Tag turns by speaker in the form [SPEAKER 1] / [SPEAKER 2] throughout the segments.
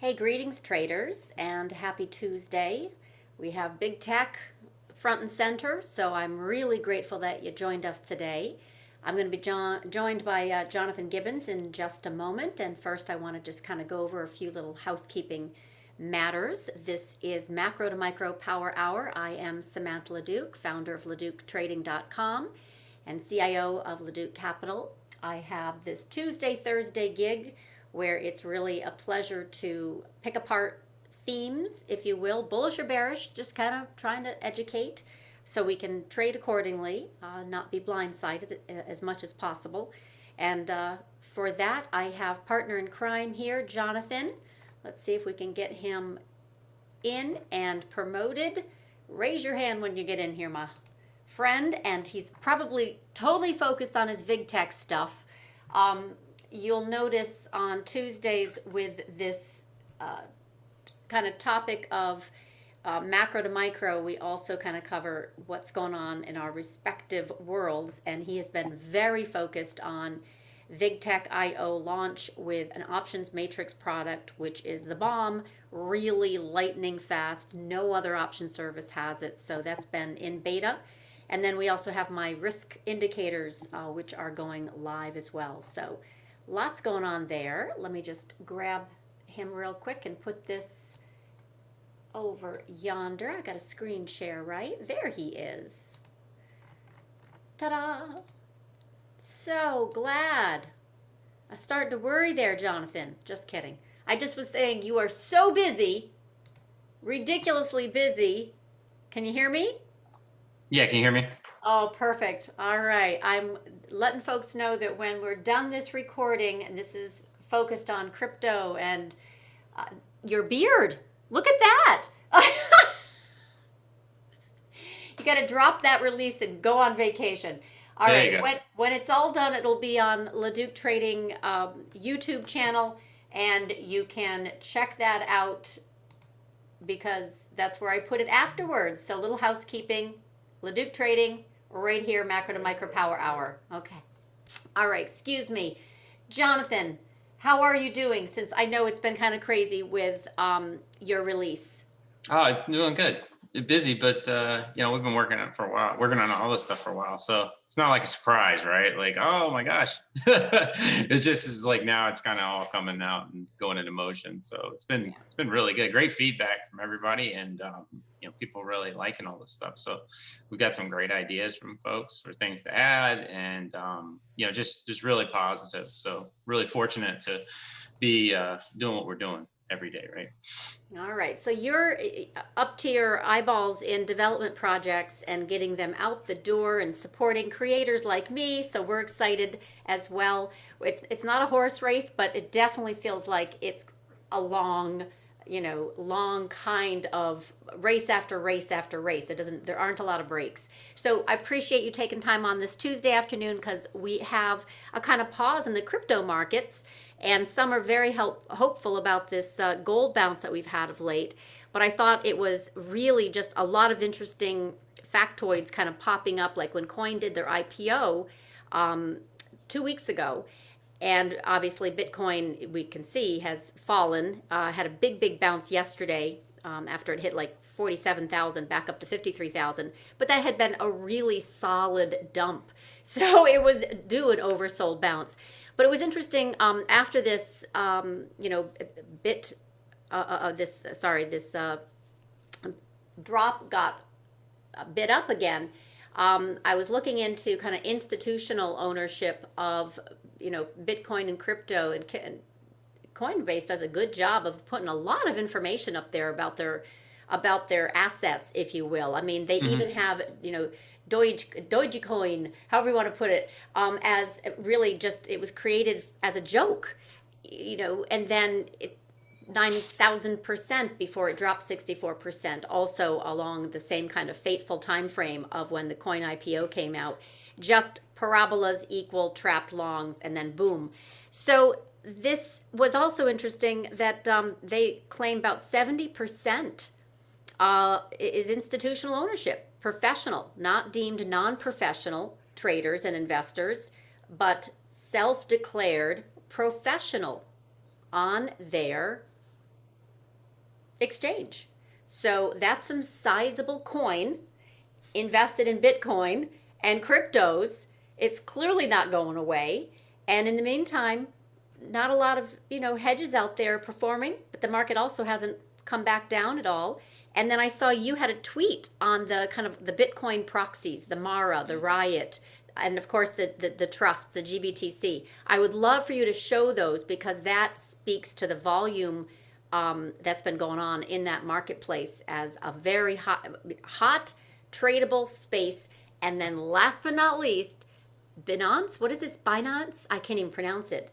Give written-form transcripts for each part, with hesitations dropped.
[SPEAKER 1] Hey, greetings traders, and happy Tuesday. We have big tech front and center, so I'm really grateful that you joined us today. I'm going to be joined by Jonathan Gibbons in just a moment, and first I want to just kind of go over a few little housekeeping matters. This is Macro to Micro Power Hour. I am Samantha LaDuc, founder of LaDucTrading.com and CIO of LaDuc Capital. I have this Tuesday-Thursday gig where it's really a pleasure to pick apart themes, if you will, bullish or bearish, just kind of trying to educate so we can trade accordingly, not be blindsided as much as possible. And for that, I have partner in crime here, Jonathan. Let's see if we can get him in and promoted. Raise your hand when you get in here, my friend. And he's probably totally focused on his VigTech stuff. You'll notice on Tuesdays with this kind of topic of macro to micro, we also kind of cover what's going on in our respective worlds. And he has been very focused on VigTech IO launch with an options matrix product, which is the bomb, really lightning fast. No other option service has it. So that's been in beta. And then we also have my risk indicators, which are going live as well. So lots going on there. Let me just grab him real quick and put this over yonder. I got a screen share, right? There he is. Ta-da! So glad. I started to worry there, Jonathan. Just kidding. I just was saying you are so busy, ridiculously busy. Can you hear me?
[SPEAKER 2] Yeah, can you hear me?
[SPEAKER 1] Oh, perfect. All right. I'm letting folks know that when we're done this recording, and this is focused on crypto and your beard. Look at that. You got to drop that release and go on vacation. All
[SPEAKER 2] There
[SPEAKER 1] right.
[SPEAKER 2] you go.
[SPEAKER 1] When it's all done, it'll be on LaDuc Trading YouTube channel, and you can check that out because that's where I put it afterwards. So, little housekeeping. LaDuc Trading, right here, Macro to Micro Power Hour. Okay. All right, excuse me. Jonathan, how are you doing since I know it's been kind of crazy with your release?
[SPEAKER 2] Oh, it's doing good. Busy, but we've been working on it for a while, working on all this stuff for a while. So it's not like a surprise, right? Like, oh my gosh. It's like now it's kind of all coming out and going into motion. So
[SPEAKER 1] Yeah.
[SPEAKER 2] it's been really good. Great feedback from everybody, and people really liking all this stuff. So we got some great ideas from folks for things to add, and just really positive. So really fortunate to be doing what we're doing every day, right?
[SPEAKER 1] All right. So you're up to your eyeballs in development projects and getting them out the door and supporting creators like me. So we're excited as well. It's not a horse race, but it definitely feels like it's a long kind of race after race after race. There aren't a lot of breaks. So I appreciate you taking time on this Tuesday afternoon because we have a kind of pause in the crypto markets, and some are very hopeful about this gold bounce that we've had of late. But I thought it was really just a lot of interesting factoids kind of popping up, like when Coin did their IPO 2 weeks ago. And obviously, Bitcoin, we can see, has fallen, had a big bounce yesterday after it hit like 47,000 back up to 53,000. But that had been a really solid dump. So it was due an oversold bounce. But it was interesting after this, this drop got bid up again. I was looking into kind of institutional ownership of Bitcoin and crypto, and Coinbase does a good job of putting a lot of information up there about their assets, if you will. I mean, they even have Dogecoin, however you want to put it, as really just it was created as a joke, and then 9,000% before it dropped 64%, also along the same kind of fateful time frame of when the coin IPO came out. Just parabolas equal trapped longs, and then boom. So this was also interesting that they claim about 70% is institutional ownership, professional, not deemed non-professional traders and investors, but self-declared professional on their exchange. So that's some sizable coin invested in Bitcoin and cryptos. It's clearly not going away. And in the meantime, not a lot of, hedges out there performing, but the market also hasn't come back down at all. And then I saw you had a tweet on the kind of the Bitcoin proxies, the Mara, the Riot, and of course the trusts, the GBTC. I would love for you to show those because that speaks to the volume that's been going on in that marketplace as a very hot tradable space. And then last but not least, Binance. What is this? Binance? I can't even pronounce it.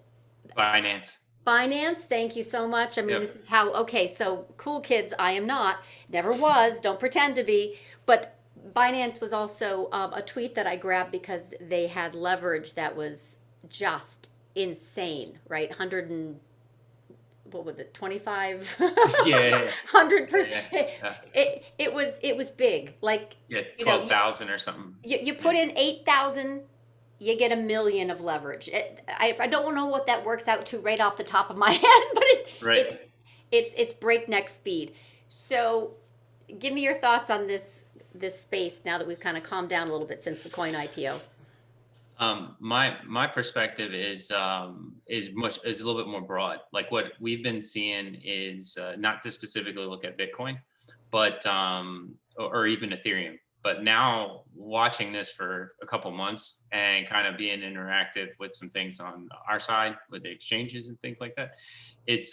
[SPEAKER 2] Binance.
[SPEAKER 1] Binance, thank you so much. I mean,
[SPEAKER 2] Yep.
[SPEAKER 1] this is how, okay, so cool kids, I am not, never was, don't pretend to be. But Binance was also a tweet that I grabbed because they had leverage that was just insane, right? 100 and, what was it, 25?
[SPEAKER 2] Yeah.
[SPEAKER 1] 100%.
[SPEAKER 2] Yeah.
[SPEAKER 1] It was big. Like,
[SPEAKER 2] Yeah.
[SPEAKER 1] you know,
[SPEAKER 2] 12,000 or something.
[SPEAKER 1] you put in 8,000, you get 1 million of leverage. I don't know what that works out to right off the top of my head, but
[SPEAKER 2] Right.
[SPEAKER 1] it's breakneck speed. So, give me your thoughts on this space now that we've kind of calmed down a little bit since the coin IPO.
[SPEAKER 2] My perspective is a little bit more broad. Like what we've been seeing is not to specifically look at Bitcoin, but or even Ethereum. But now watching this for a couple months and kind of being interactive with some things on our side with the exchanges and things like that, it's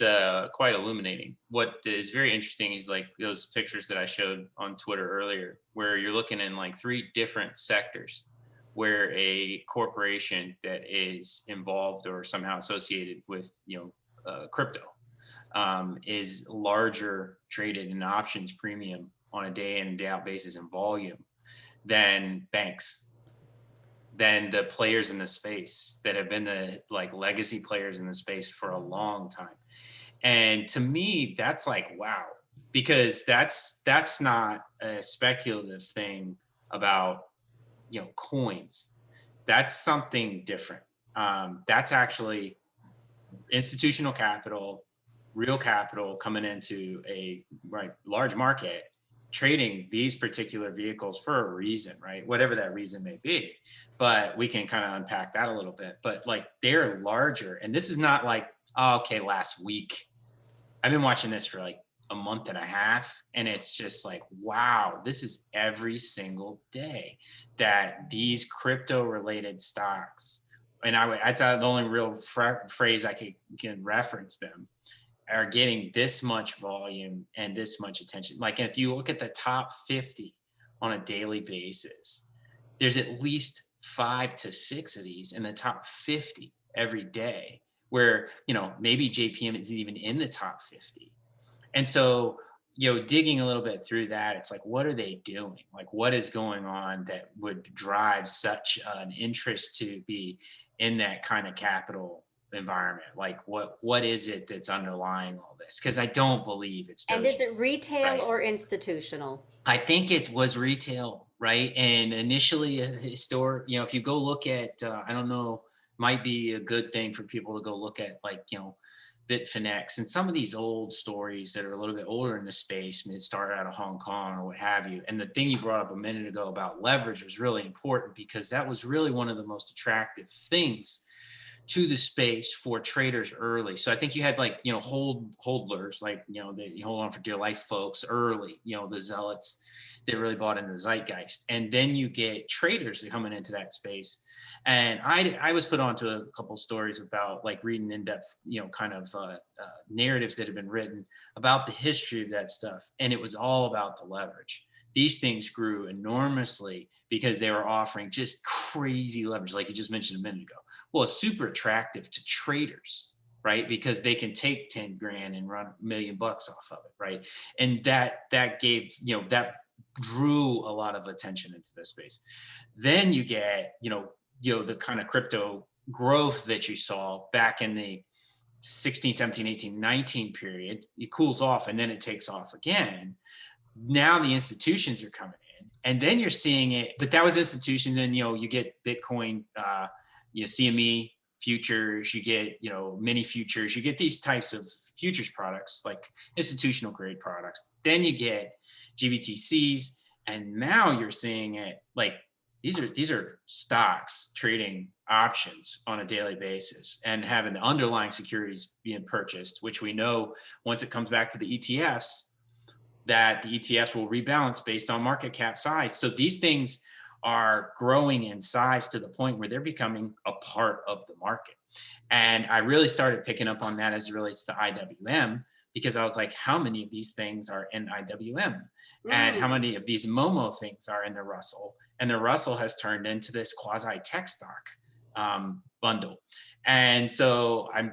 [SPEAKER 2] quite illuminating. What is very interesting is like those pictures that I showed on Twitter earlier, where you're looking in like 3 different sectors where a corporation that is involved or somehow associated with crypto is larger traded in options premium on a day in and day out basis in volume than banks, than the players in the space that have been the like legacy players in the space for a long time. And to me, that's like, wow, because that's not a speculative thing about coins. That's something different. That's actually institutional capital, real capital coming into a large market, trading these particular vehicles for a reason, right? Whatever that reason may be. But we can kind of unpack that a little bit. But like they're larger, and this is not like, oh, okay, last week. I've been watching this for like a month and a half, and it's just like, wow, this is every single day that these crypto related stocks, and that's the only real phrase I can reference them, are getting this much volume and this much attention. Like if you look at the top 50 on a daily basis, there's at least 5 to 6 of these in the top 50 every day, where maybe JPM isn't even in the top 50. And so digging a little bit through that, it's like, what are they doing? Like, what is going on that would drive such an interest to be in that kind of capital environment? Like, what is it that's underlying all this? Because I don't believe it's
[SPEAKER 1] And is
[SPEAKER 2] Doji,
[SPEAKER 1] it retail
[SPEAKER 2] right?
[SPEAKER 1] or institutional?
[SPEAKER 2] I think it was retail, right? And initially, a historic, if you go look at, I don't know, might be a good thing for people to go look at, like, Bitfinex and some of these old stories that are a little bit older in the space. I mean, it started out of Hong Kong or what have you. And the thing you brought up a minute ago about leverage was really important, because that was really one of the most attractive things to the space for traders early. So I think you had like, holders, like, they hold on for dear life folks early, the zealots that really bought into the zeitgeist. And then you get traders that coming into that space. And I was put onto a couple stories about like reading in-depth, kind of narratives that have been written about the history of that stuff. And it was all about the leverage. These things grew enormously because they were offering just crazy leverage, like you just mentioned a minute ago. Well, it's super attractive to traders, right? Because they can take 10 grand and run $1 million off of it, right? And that gave, that drew a lot of attention into this space. Then you get, the kind of crypto growth that you saw back in the 16, 17, 18, 19 period. It cools off and then it takes off again. Now the institutions are coming in, and then you're seeing it, but that was institution. Then, you get Bitcoin, CME futures, you get, mini futures, you get these types of futures products, like institutional grade products. Then you get GBTCs, and now you're seeing it like these are stocks trading options on a daily basis and having the underlying securities being purchased, which we know once it comes back to the ETFs, that the ETFs will rebalance based on market cap size. So these things are growing in size to the point where they're becoming a part of the market. And I really started picking up on that as it relates to IWM, because I was like, how many of these things are in IWM? And how many of these Momo things are in the Russell? And the Russell has turned into this quasi tech stock bundle. And so I'm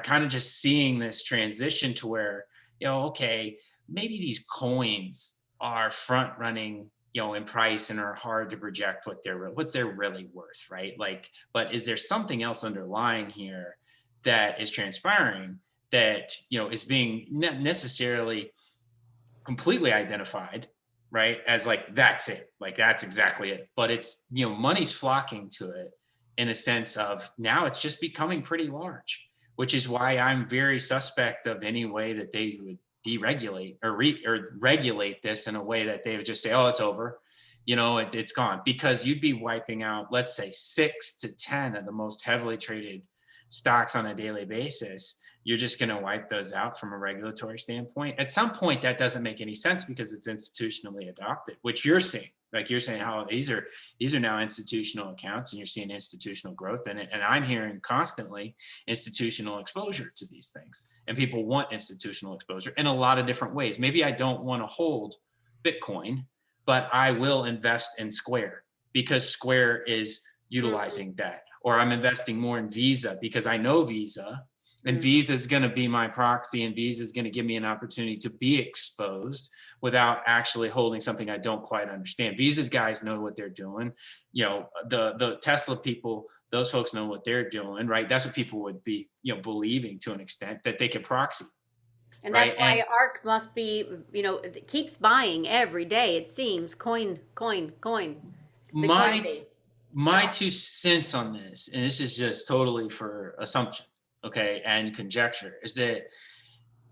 [SPEAKER 2] kind of just seeing this transition to where, okay, maybe these coins are front running, in price and are hard to project what they're really worth, right? Like, but is there something else underlying here that is transpiring that, is being not necessarily completely identified, right? As like, that's it, like, that's exactly it. But it's, money's flocking to it in a sense of now it's just becoming pretty large, which is why I'm very suspect of any way that they would deregulate or regulate this in a way that they would just say, oh, it's over, it's gone, because you'd be wiping out, let's say 6 to 10 of the most heavily traded stocks on a daily basis. You're just going to wipe those out from a regulatory standpoint. At some point, that doesn't make any sense because it's institutionally adopted, which you're seeing. Like you're saying, how these are now institutional accounts, and you're seeing institutional growth in it. And I'm hearing constantly institutional exposure to these things, and people want institutional exposure in a lot of different ways. Maybe I don't want to hold Bitcoin, but I will invest in Square because Square is utilizing that, or I'm investing more in Visa because I know Visa. And Visa is going to be my proxy, and Visa is going to give me an opportunity to be exposed without actually holding something I don't quite understand. Visa guys know what they're doing. The Tesla people, those folks know what they're doing, right? That's what people would be, believing to an extent that they could proxy.
[SPEAKER 1] And
[SPEAKER 2] right?
[SPEAKER 1] that's why ARK must be, it keeps buying every day, it seems, coin, the
[SPEAKER 2] My
[SPEAKER 1] Coinbase
[SPEAKER 2] my
[SPEAKER 1] stock.
[SPEAKER 2] 2 cents on this, and this is just totally for assumption, okay, and conjecture, is that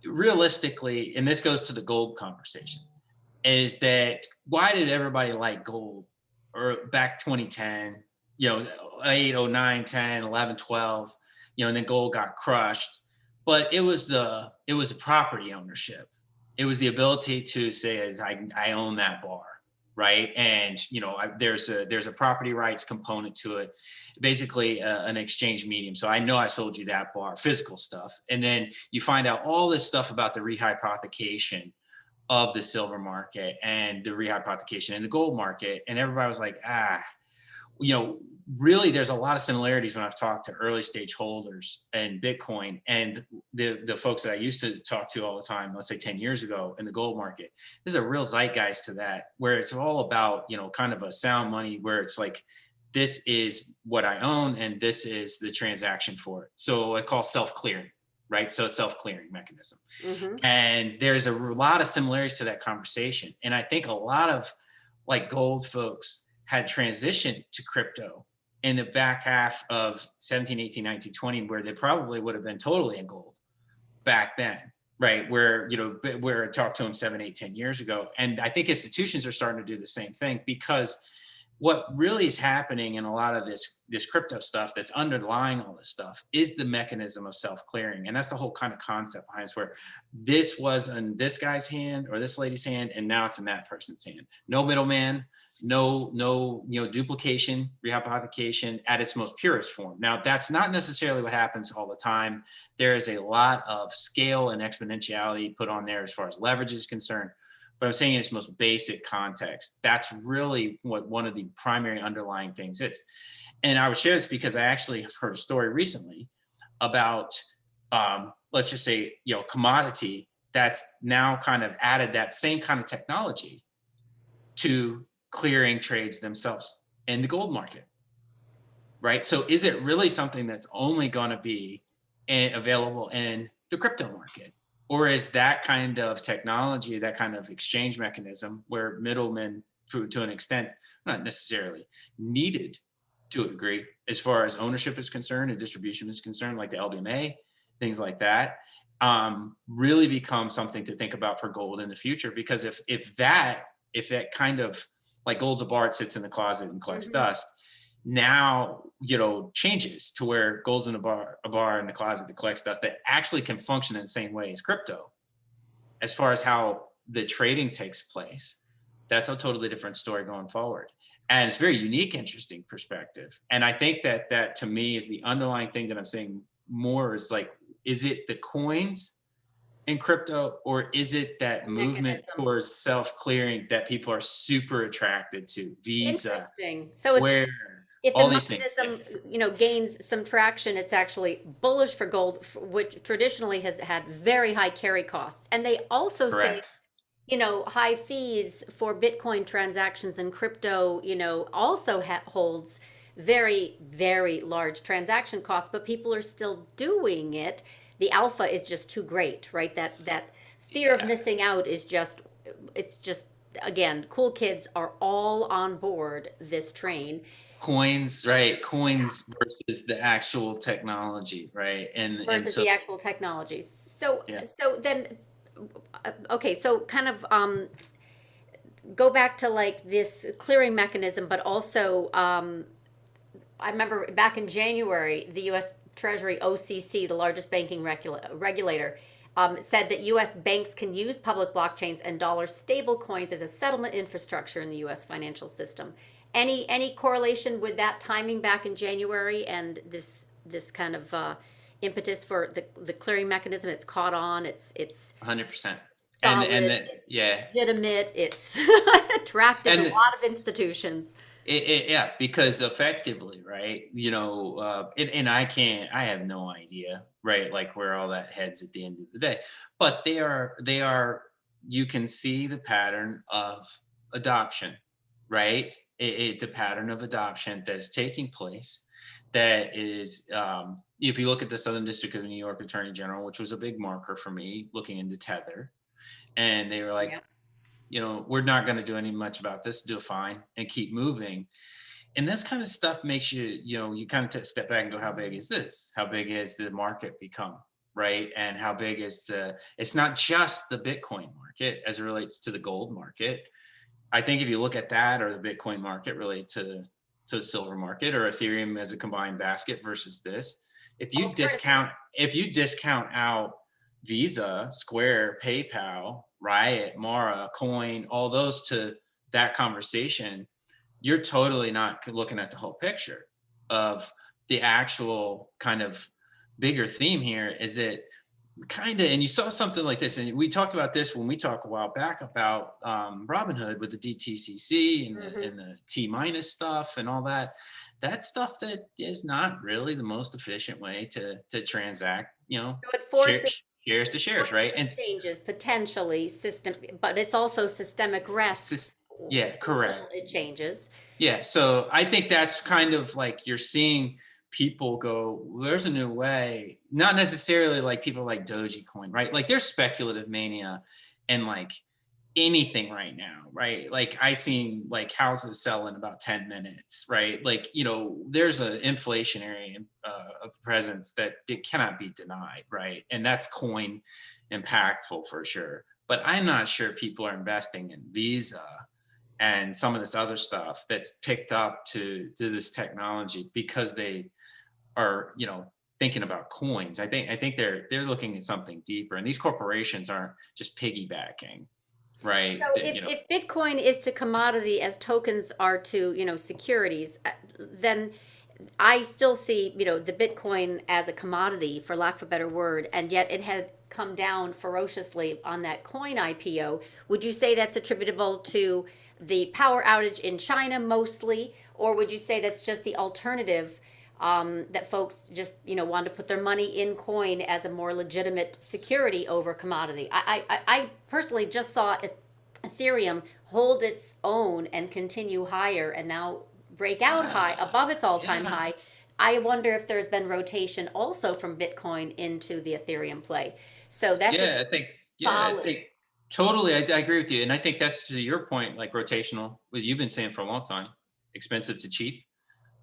[SPEAKER 2] realistically, and this goes to the gold conversation, is that why did everybody like gold or back 2010, 8, 9, 10, 11, 12, and then gold got crushed. But it was the property ownership. It was the ability to say, I own that bar, right? And there's a property rights component to it, basically an exchange medium. So I know I sold you that bar, physical stuff, and then you find out all this stuff about the rehypothecation of the silver market and the rehypothecation in the gold market, and everybody was like, really, there's a lot of similarities when I've talked to early stage holders and Bitcoin and the folks that I used to talk to all the time, let's say 10 years ago in the gold market. There's a real zeitgeist to that, where it's all about, kind of a sound money, where it's like, this is what I own and this is the transaction for it. So I call self-clearing, right? So self-clearing mechanism. And there's a lot of similarities to that conversation. And I think a lot of like gold folks had transitioned to crypto in the back half of 17, 18, 19, 20, where they probably would have been totally in gold back then, right? Where I talked to them 7, 8, 10 years ago. And I think institutions are starting to do the same thing, because what really is happening in a lot of this crypto stuff that's underlying all this stuff is the mechanism of self-clearing. And that's the whole kind of concept behind it, where this was in this guy's hand or this lady's hand, and now it's in that person's hand. No middleman, no duplication, rehypothecation at its most purest form. Now, that's not necessarily what happens all the time. There is a lot of scale and exponentiality put on there as far as leverage is concerned. But I'm saying in its most basic context, that's really what one of the primary underlying things is. And I would share this because I actually have heard a story recently about, let's just say, commodity that's now kind of added that same kind of technology to clearing trades themselves in the gold market, right? So is it really something that's only going to be available in the crypto market? Or is that kind of technology, that kind of exchange mechanism, where middlemen, to an extent, not necessarily needed to a degree, as far as ownership is concerned and distribution is concerned, like the LBMA, things like that, really becomes something to think about for gold in the future. Because if that kind of, like gold's a bar, it sits in the closet and collects dust, now changes to where gold's in a bar in the closet that collects dust, that actually can function in the same way as crypto as far as how the trading takes place. That's a totally different story going forward. And it's very unique, interesting perspective. And I think that to me is the underlying thing that I'm saying more is like, is it the coins in crypto, or is it that movement
[SPEAKER 1] Mechanism.
[SPEAKER 2] towards self-clearing that people are super attracted to? Visa,
[SPEAKER 1] Interesting. So it's,
[SPEAKER 2] where,
[SPEAKER 1] if the
[SPEAKER 2] all these things.
[SPEAKER 1] mechanism, gains some traction, it's actually bullish for gold, which traditionally has had very high carry costs. And they also say,
[SPEAKER 2] Correct.
[SPEAKER 1] high fees for Bitcoin transactions, and crypto, also holds very, very large transaction costs, but people are still doing it. The alpha is just too great, right? That fear of
[SPEAKER 2] Yeah.
[SPEAKER 1] missing out is just, it's just, again, cool kids are all on board this train
[SPEAKER 2] Coins, right? Coins versus the actual technology, right? And
[SPEAKER 1] versus
[SPEAKER 2] so,
[SPEAKER 1] the actual technologies. So,
[SPEAKER 2] yeah.
[SPEAKER 1] so then, okay, so kind of go back to like this clearing mechanism, but also I remember back in January, the U.S. Treasury OCC, the largest banking regulator, said that U.S. banks can use public blockchains and dollar stable coins as a settlement infrastructure in the U.S. financial system. Any correlation with that timing back in January and this kind of impetus for the clearing mechanism? It's caught on. It's
[SPEAKER 2] 100%. And
[SPEAKER 1] solid.
[SPEAKER 2] then,
[SPEAKER 1] It's
[SPEAKER 2] yeah.
[SPEAKER 1] legitimate. It's attracted a
[SPEAKER 2] And
[SPEAKER 1] lot of institutions.
[SPEAKER 2] yeah, because effectively, right? And I have no idea, right? Like where all that heads at the end of the day. But they are, you can see the pattern of adoption, right? It's a pattern of adoption that is taking place. That is, if you look at the Southern District of New York Attorney General, which was a big marker for me looking into Tether, and they were like,
[SPEAKER 1] Yeah.
[SPEAKER 2] we're not going to do any much about this, do fine and keep moving. And this kind of stuff makes you kind of step back and go, how big is this? How big is the market become? Right. And how big is it's not just the Bitcoin market as it relates to the gold market. I think if you look at that, or the Bitcoin market related to the silver market, or Ethereum as a combined basket versus this,
[SPEAKER 1] Alternatives.
[SPEAKER 2] if you discount out Visa, Square, PayPal, Riot, Mara, Coin, all those to that conversation, you're totally not looking at the whole picture of the actual kind of bigger theme here. Is it kind of, and you saw something like this, and we talked about this when we talked a while back about Robinhood with the DTCC and the T minus stuff and all that. That stuff that is not really the most efficient way to transact,
[SPEAKER 1] So it
[SPEAKER 2] shares to shares, right? And
[SPEAKER 1] changes potentially system, but it's also systemic risk
[SPEAKER 2] yeah,
[SPEAKER 1] until
[SPEAKER 2] correct.
[SPEAKER 1] it changes.
[SPEAKER 2] Yeah, so I think that's kind of like you're seeing people go, well, there's a new way, not necessarily like people like Dogecoin, right? Like there's speculative mania and like anything right now, right? Like I seen like houses sell in about 10 minutes, right? Like, there's an inflationary presence that it cannot be denied, right? And that's coin impactful for sure. But I'm not sure people are investing in Visa and some of this other stuff that's picked up to this technology because they are thinking about coins. I think they're looking at something deeper, and these corporations aren't just piggybacking, right?
[SPEAKER 1] So if Bitcoin is to commodity as tokens are to, securities, then I still see, the Bitcoin as a commodity, for lack of a better word, and yet it had come down ferociously on that coin IPO. Would you say that's attributable to the power outage in China mostly, or would you say that's just the alternative, that folks just, want to put their money in coin as a more legitimate security over commodity? I personally just saw Ethereum hold its own and continue higher, and now break out high above its all-time
[SPEAKER 2] Yeah.
[SPEAKER 1] high. I wonder if there's been rotation also from Bitcoin into the Ethereum play. So that just
[SPEAKER 2] Yeah, I think, yeah, I
[SPEAKER 1] solid.
[SPEAKER 2] think totally. I agree with you. And I think that's to your point, like rotational, what you've been saying for a long time, expensive to cheap,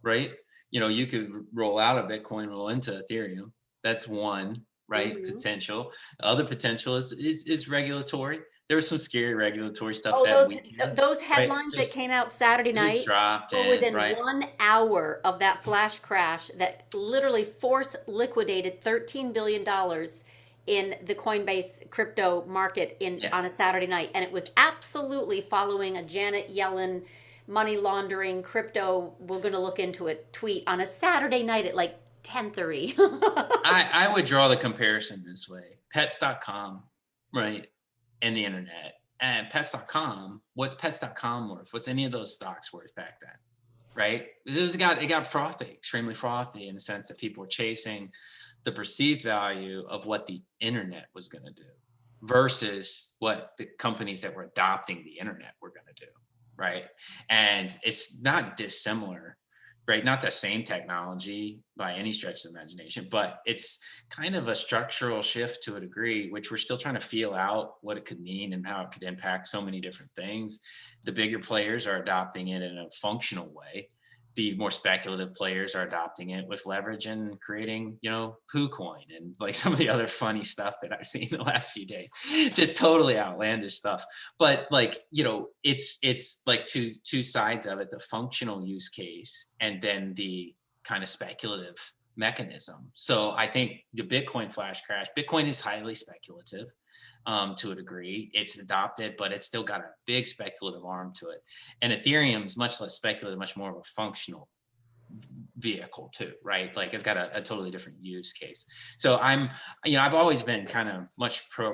[SPEAKER 2] right? You could roll out of Bitcoin, roll into Ethereum. That's one. right?
[SPEAKER 1] Mm-hmm.
[SPEAKER 2] Potential. Other potential is regulatory. There was some scary regulatory stuff
[SPEAKER 1] Oh,
[SPEAKER 2] that weekend,
[SPEAKER 1] those
[SPEAKER 2] right?
[SPEAKER 1] headlines that came out Saturday
[SPEAKER 2] Just
[SPEAKER 1] night
[SPEAKER 2] dropped
[SPEAKER 1] were
[SPEAKER 2] in,
[SPEAKER 1] within
[SPEAKER 2] right?
[SPEAKER 1] 1 hour of that flash crash that literally force liquidated $13 billion in the Coinbase crypto market in
[SPEAKER 2] Yeah.
[SPEAKER 1] on a Saturday night, and it was absolutely following a Janet Yellen money laundering crypto. We're going to look into it tweet on a Saturday night at like 10:30.
[SPEAKER 2] I would draw the comparison this way. Pets.com, right? And the internet. And pets.com, what's pets.com worth? What's any of those stocks worth back then? Right? It got frothy, extremely frothy in the sense that people were chasing the perceived value of what the internet was going to do versus what the companies that were adopting the internet were going to do. Right. And it's not dissimilar, right? Not the same technology by any stretch of the imagination, but it's kind of a structural shift to a degree, which we're still trying to feel out what it could mean and how it could impact so many different things. The bigger players are adopting it in a functional way. The more speculative players are adopting it with leverage and creating, poo coin and like some of the other funny stuff that I've seen in the last few days. Just totally outlandish stuff. But like, it's like two sides of it, the functional use case and then the kind of speculative mechanism. So I think the Bitcoin flash crash, Bitcoin is highly speculative. To a degree, it's adopted, but it's still got a big speculative arm to it. And Ethereum is much less speculative, much more of a functional vehicle too, right? Like it's got a totally different use case. So I've always been kind of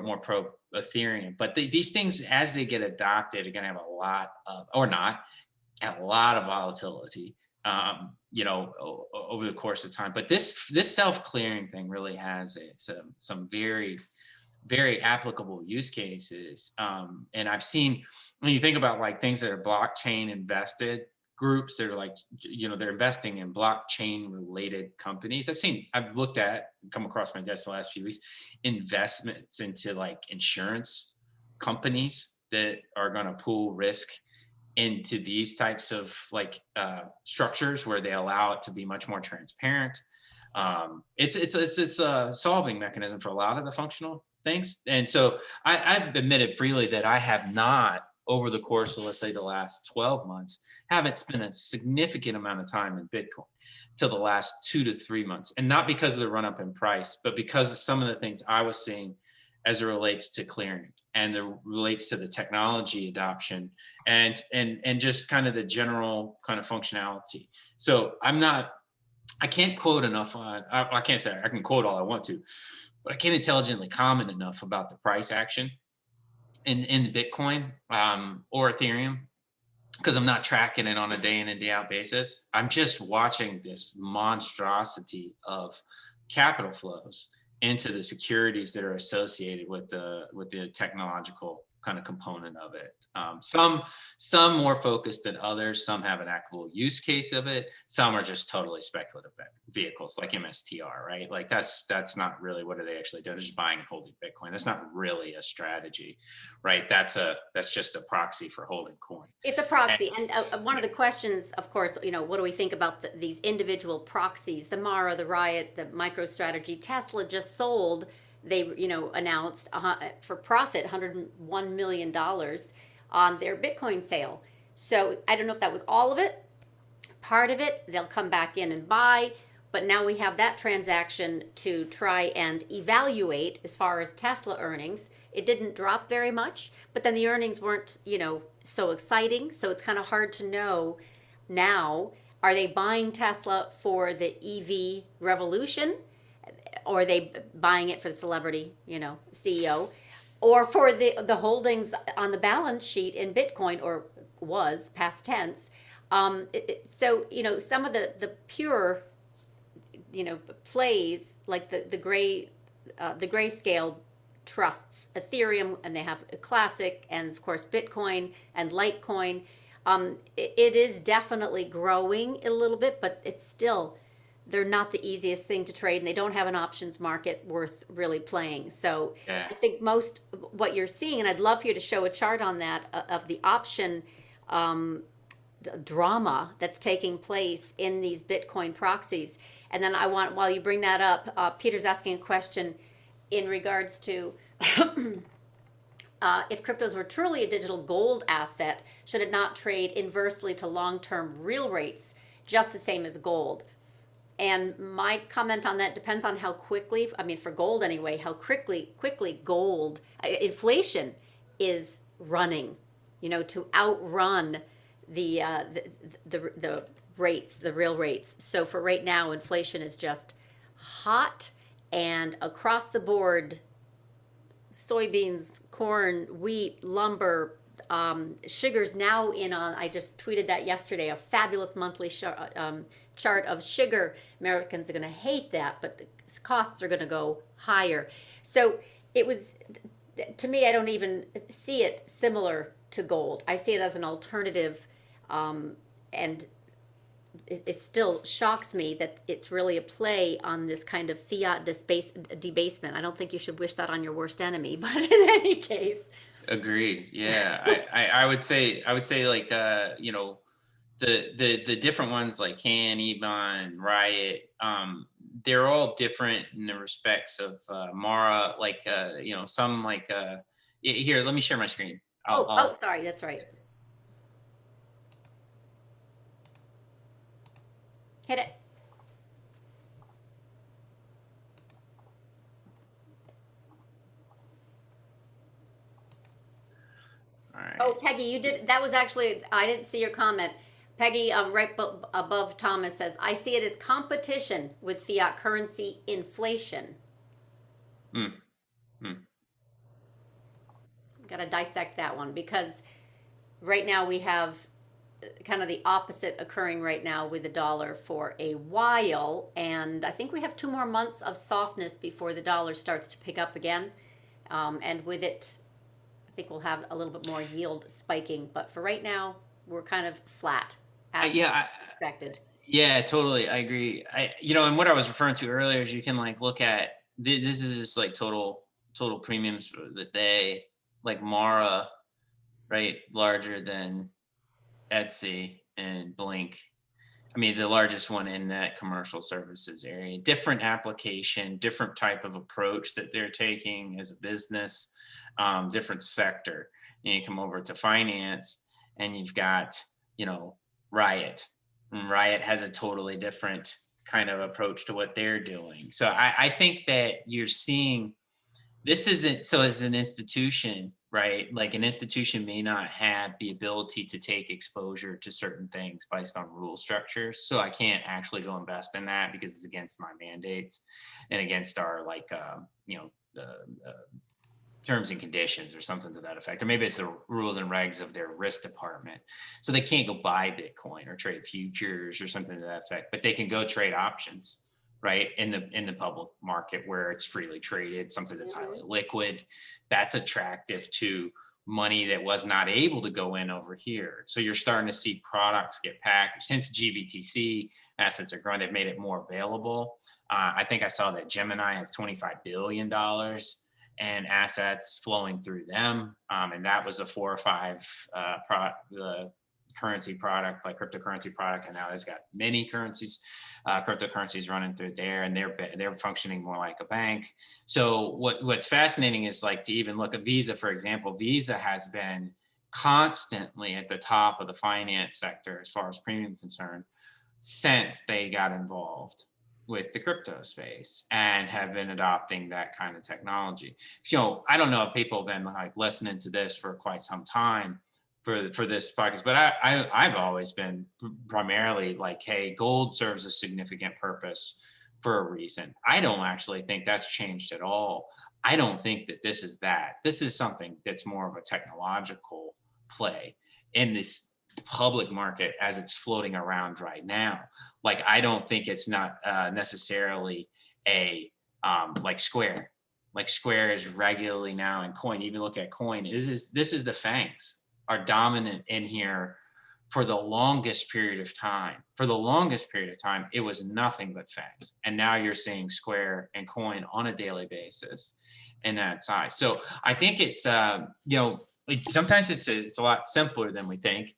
[SPEAKER 2] more pro Ethereum, but these things, as they get adopted, are going to have a lot of, or not, a lot of volatility, over the course of time. But this self-clearing thing really has some very very applicable use cases. And I've seen, when you think about like things that are blockchain invested groups that are like, they're investing in blockchain related companies. I've come across my desk the last few weeks, investments into like insurance companies that are going to pool risk into these types of like structures where they allow it to be much more transparent. It's a solving mechanism for a lot of the functional things. And so I've admitted freely that I have not, over the course of, let's say, the last 12 months, haven't spent a significant amount of time in Bitcoin till the last 2 to 3 months. And not because of the run up in price, but because of some of the things I was seeing as it relates to clearing and it relates to the technology adoption and just kind of the general kind of functionality. So I can't quote enough on, I can't say I can quote all I want to, but I can't intelligently comment enough about the price action in Bitcoin or Ethereum, because I'm not tracking it on a day in and day out basis. I'm just watching this monstrosity of capital flows into the securities that are associated with the technological kind of component of it. Some more focused than others. Some have an actual use case of it. Some are just totally speculative vehicles like MSTR, right? Like that's not really, what are they actually doing? They're just buying and holding Bitcoin. That's not really a strategy, right? That's just a proxy for holding coin.
[SPEAKER 1] It's a proxy, and one of the questions, of course, what do we think about these individual proxies? The Mara, the Riot, the MicroStrategy. Tesla just sold. They, announced for profit $101 million on their Bitcoin sale. So I don't know if that was all of it, part of it. They'll come back in and buy. But now we have that transaction to try and evaluate as far as Tesla earnings. It didn't drop very much, but then the earnings weren't, so exciting. So it's kind of hard to know now. Are they buying Tesla for the EV revolution? Or are they buying it for the celebrity, CEO? Or for the holdings on the balance sheet in Bitcoin, or was past tense. So, some of the pure plays like the grayscale trusts, Ethereum, and they have a Classic, and of course Bitcoin and Litecoin. It is definitely growing a little bit, but it's still, they're not the easiest thing to trade, and they don't have an options market worth really playing. So
[SPEAKER 2] Yeah.
[SPEAKER 1] I think most what you're seeing, and I'd love for you to show a chart on that of the option drama that's taking place in these Bitcoin proxies. And then I want, while you bring that up, Peter's asking a question. in regards to if cryptos were truly a digital gold asset, should it not trade inversely to long-term real rates, just the same as gold? And my comment on that depends on how quickly, I mean, for gold anyway, how quickly gold inflation is running, to outrun the rates, the real rates. So for right now, inflation is just hot, and across the board, soybeans, corn, wheat, lumber, sugar's now in on, I just tweeted that yesterday, a fabulous monthly chart of sugar. Americans are going to hate that, but the costs are going to go higher. So it was, to me, I don't even see it similar to gold. I see it as an alternative, and it still shocks me that it's really a play on this kind of fiat debasement. I don't think you should wish that on your worst enemy, but in any case.
[SPEAKER 2] Agreed. Yeah, I would say like the different ones like Can, Ebon, Riot, they're all different in the respects of Mara. Like some like here. Let me share my screen.
[SPEAKER 1] Sorry, that's right. Hit it.
[SPEAKER 2] All right.
[SPEAKER 1] Oh, Peggy, you did. That was actually, I didn't see your comment. Peggy, right above Thomas says, I see it as competition with fiat currency inflation. Got to dissect that one, because right now we have kind of the opposite occurring right now with the dollar for a while, and I think we have 2 more months of softness before the dollar starts to pick up again, and with it I think we'll have a little bit more yield spiking, but for right now we're kind of flat as expected.
[SPEAKER 2] Yeah, totally, I agree. And what I was referring to earlier is you can like look at this is just like total premiums for the day, like Mara, right, larger than Etsy and Blink. I mean, the largest one in that commercial services area. Different application, different type of approach that they're taking as a business, different sector. And you come over to finance, and you've got, Riot. And Riot has a totally different kind of approach to what they're doing. So I think that you're seeing this isn't so as an institution, right? Like an institution may not have the ability to take exposure to certain things based on rule structures. So I can't actually go invest in that because it's against my mandates and against our terms and conditions or something to that effect. Or maybe it's the rules and regs of their risk department. So they can't go buy Bitcoin or trade futures or something to that effect, but they can go trade options, right? In the public market where it's freely traded, something that's highly liquid, that's attractive to money that was not able to go in over here. So you're starting to see products get packaged. Hence GBTC assets are growing. They've made it more available. I think I saw that Gemini has $25 billion and assets flowing through them. And that was a 4 or 5 currency product, like cryptocurrency product. And now there's got many currencies, cryptocurrencies running through there, and they're functioning more like a bank. So what's fascinating is like to even look at Visa, for example. Visa has been constantly at the top of the finance sector as far as premium concerned since they got involved with the crypto space and have been adopting that kind of technology. I don't know if people have been like listening to this for quite some time for this podcast, but I've always been primarily like, hey, gold serves a significant purpose for a reason. I don't actually think that's changed at all. I don't think that this is that. This is something that's more of a technological play in this public market as it's floating around right now. Like, I don't think it's not necessarily a like Square. Like Square is regularly now in Coin. Even look at Coin. This is the FANGs are dominant in here for the longest period of time. For the longest period of time, it was nothing but FANGs. And now you're seeing Square and Coin on a daily basis in that size. So I think it's sometimes it's a lot simpler than we think.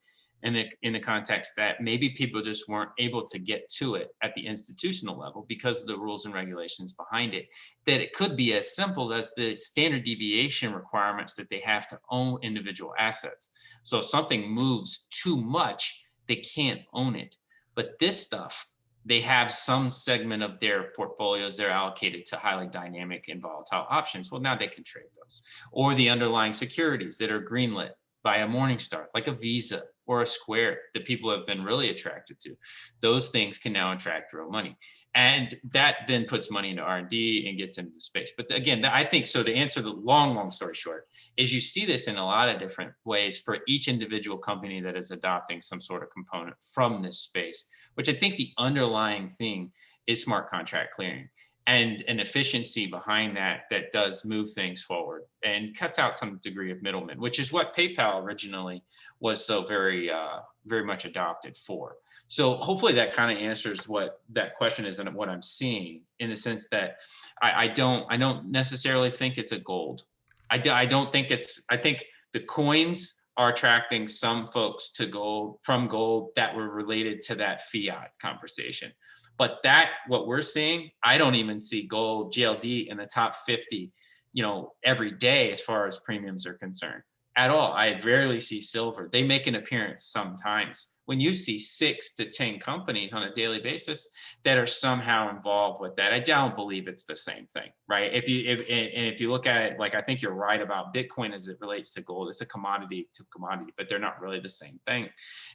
[SPEAKER 2] in the context that maybe people just weren't able to get to it at the institutional level because of the rules and regulations behind it, that it could be as simple as the standard deviation requirements that they have to own individual assets. So if something moves too much, they can't own it. But this stuff, they have some segment of their portfolios they're allocated to highly dynamic and volatile options. Well, now they can trade those. Or the underlying securities that are greenlit by a Morningstar, like a Visa or a Square, that people have been really attracted to. Those things can now attract real money. And that then puts money into R&D and gets into the space. But again, I think, so to answer the long story short, is you see this in a lot of different ways for each individual company that is adopting some sort of component from this space, which I think the underlying thing is smart contract clearing and an efficiency behind that that does move things forward and cuts out some degree of middlemen, which is what PayPal originally was so very much adopted for. So hopefully that kind of answers what that question is and what I'm seeing, in the sense that I don't necessarily think it's a gold. I don't think it's, I think the coins are attracting some folks to gold, from gold, that were related to that fiat conversation. But that, what we're seeing, I don't even see gold GLD in the top 50, every day as far as premiums are concerned at all. I rarely see silver. They make an appearance sometimes. When you see 6 to 10 companies on a daily basis that are somehow involved with that, I don't believe it's the same thing, right? If you look at it, like, I think you're right about Bitcoin as it relates to gold. It's a commodity to commodity, but they're not really the same thing,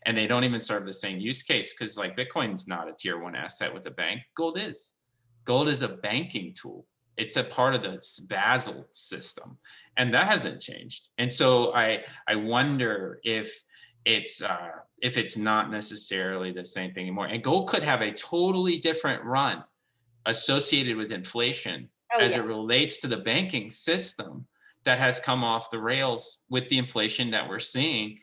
[SPEAKER 2] and they don't even serve the same use case, because like Bitcoin's not a tier 1 asset with a bank. Gold is. Gold is a banking tool. It's a part of the Basel system, and that hasn't changed. And so I wonder if it's not necessarily the same thing anymore. And gold could have a totally different run associated with inflation as it relates to the banking system that has come off the rails with the inflation that we're seeing.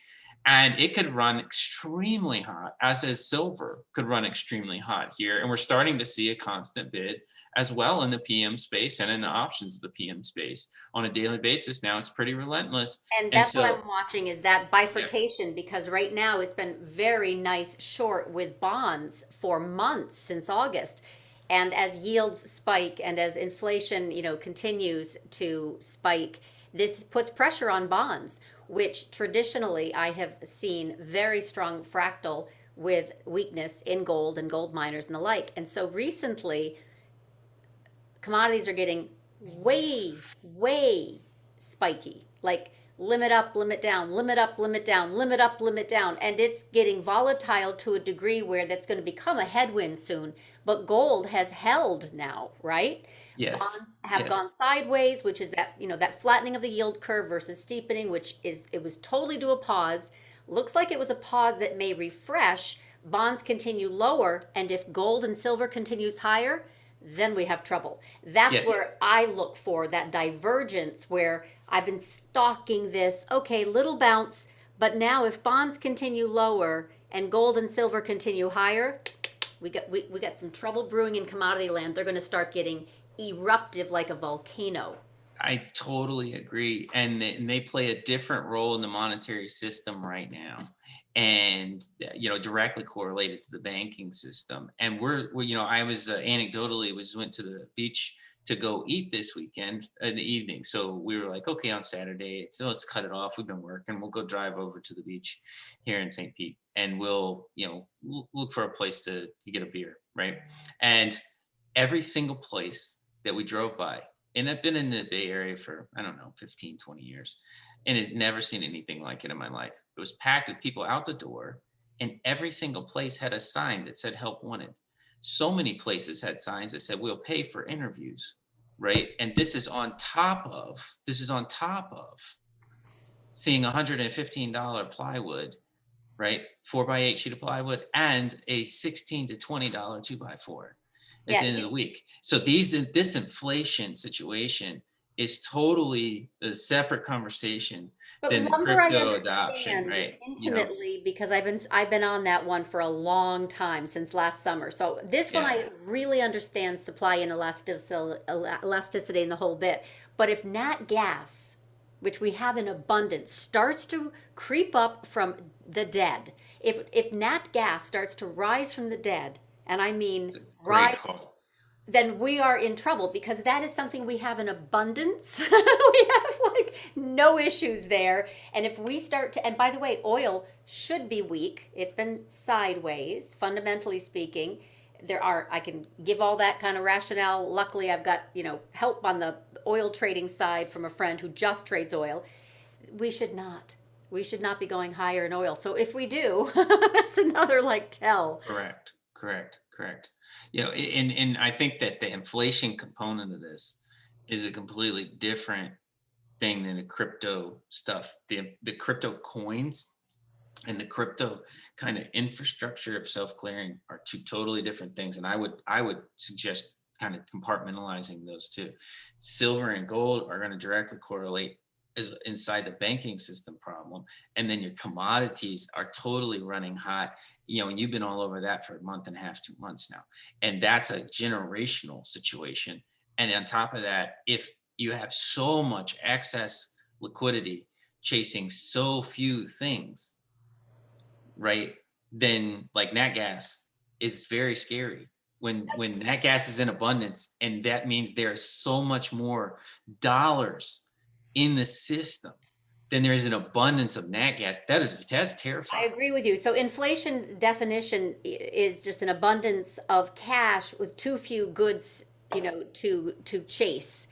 [SPEAKER 2] And it could run extremely hot, as is silver could run extremely hot here. And we're starting to see a constant bid as well in the PM space and in the options of the PM space on a daily basis. Now it's pretty relentless.
[SPEAKER 1] And that's what I'm watching, is that bifurcation, because right now it's been very nice short with bonds for months since August. And as yields spike and as inflation, continues to spike, this puts pressure on bonds, which traditionally I have seen very strong fractal with weakness in gold and gold miners and the like. And so recently, commodities are getting way spiky, like limit up, limit down, limit up, limit down, limit up, limit down. And it's getting volatile to a degree where that's going to become a headwind soon. But gold has held now, right?
[SPEAKER 2] Yes.
[SPEAKER 1] Bonds have gone sideways, which is that, that flattening of the yield curve versus steepening, it was totally to a pause. Looks like it was a pause that may refresh. Bonds continue lower. And if gold and silver continues higher, then we have trouble. That's where I look for that divergence, where I've been stalking this. Okay, little bounce, but now if bonds continue lower and gold and silver continue higher, we got some trouble brewing in commodity land. They're going to start getting eruptive like a volcano.
[SPEAKER 2] I totally agree. And they play a different role in the monetary system right now, and directly correlated to the banking system. And we're I was anecdotally went to the beach to go eat this weekend in the evening. So we were like, okay, on Saturday, so let's cut it off. We've been working. We'll go drive over to the beach here in St. Pete, and we'll look for a place to get a beer, right? And every single place that we drove by, and I've been in the Bay Area for, I don't know, 15, 20 years, and had never seen anything like it in my life. It was packed with people out the door, and every single place had a sign that said help wanted. So many places had signs that said we'll pay for interviews, right? And this is on top of seeing $115 plywood, right? 4x8 sheet of plywood, and a $16 to $20 2x4 at the end of the week. So this inflation situation is totally a separate conversation than crypto adoption, right?
[SPEAKER 1] Intimately, because I've been on that one for a long time, since last summer. So this one I really understand supply and elasticity and the whole bit. But if nat gas, which we have in abundance, starts to creep up from the dead, If nat gas starts to rise from the dead, and I mean
[SPEAKER 2] Great
[SPEAKER 1] rise,
[SPEAKER 2] call.
[SPEAKER 1] then we are in trouble because that is something we have in abundance. We have like no issues there. And if we start to, and by the way, oil should be weak. It's been sideways, fundamentally speaking. I can give all that kind of rationale. Luckily, I've got, help on the oil trading side from a friend who just trades oil. We should not. We should not be going higher in oil. So if we do, that's another like tell.
[SPEAKER 2] Correct. Correct. Correct. And I think that the inflation component of this is a completely different thing than the crypto stuff. The crypto coins and the crypto kind of infrastructure of self-clearing are two totally different things. And I would suggest kind of compartmentalizing those two. Silver and gold are going to directly correlate is inside the banking system problem. And then your commodities are totally running hot. And you've been all over that for a month and a half, 2 months now. And that's a generational situation. And on top of that, if you have so much excess liquidity chasing so few things, right? Then like nat gas is very scary. When nat gas is in abundance, and that means there's so much more dollars in the system than there is an abundance of nat gas. That's
[SPEAKER 1] I
[SPEAKER 2] terrifying.
[SPEAKER 1] agree with you. So inflation definition is just an abundance of cash with too few goods, to chase.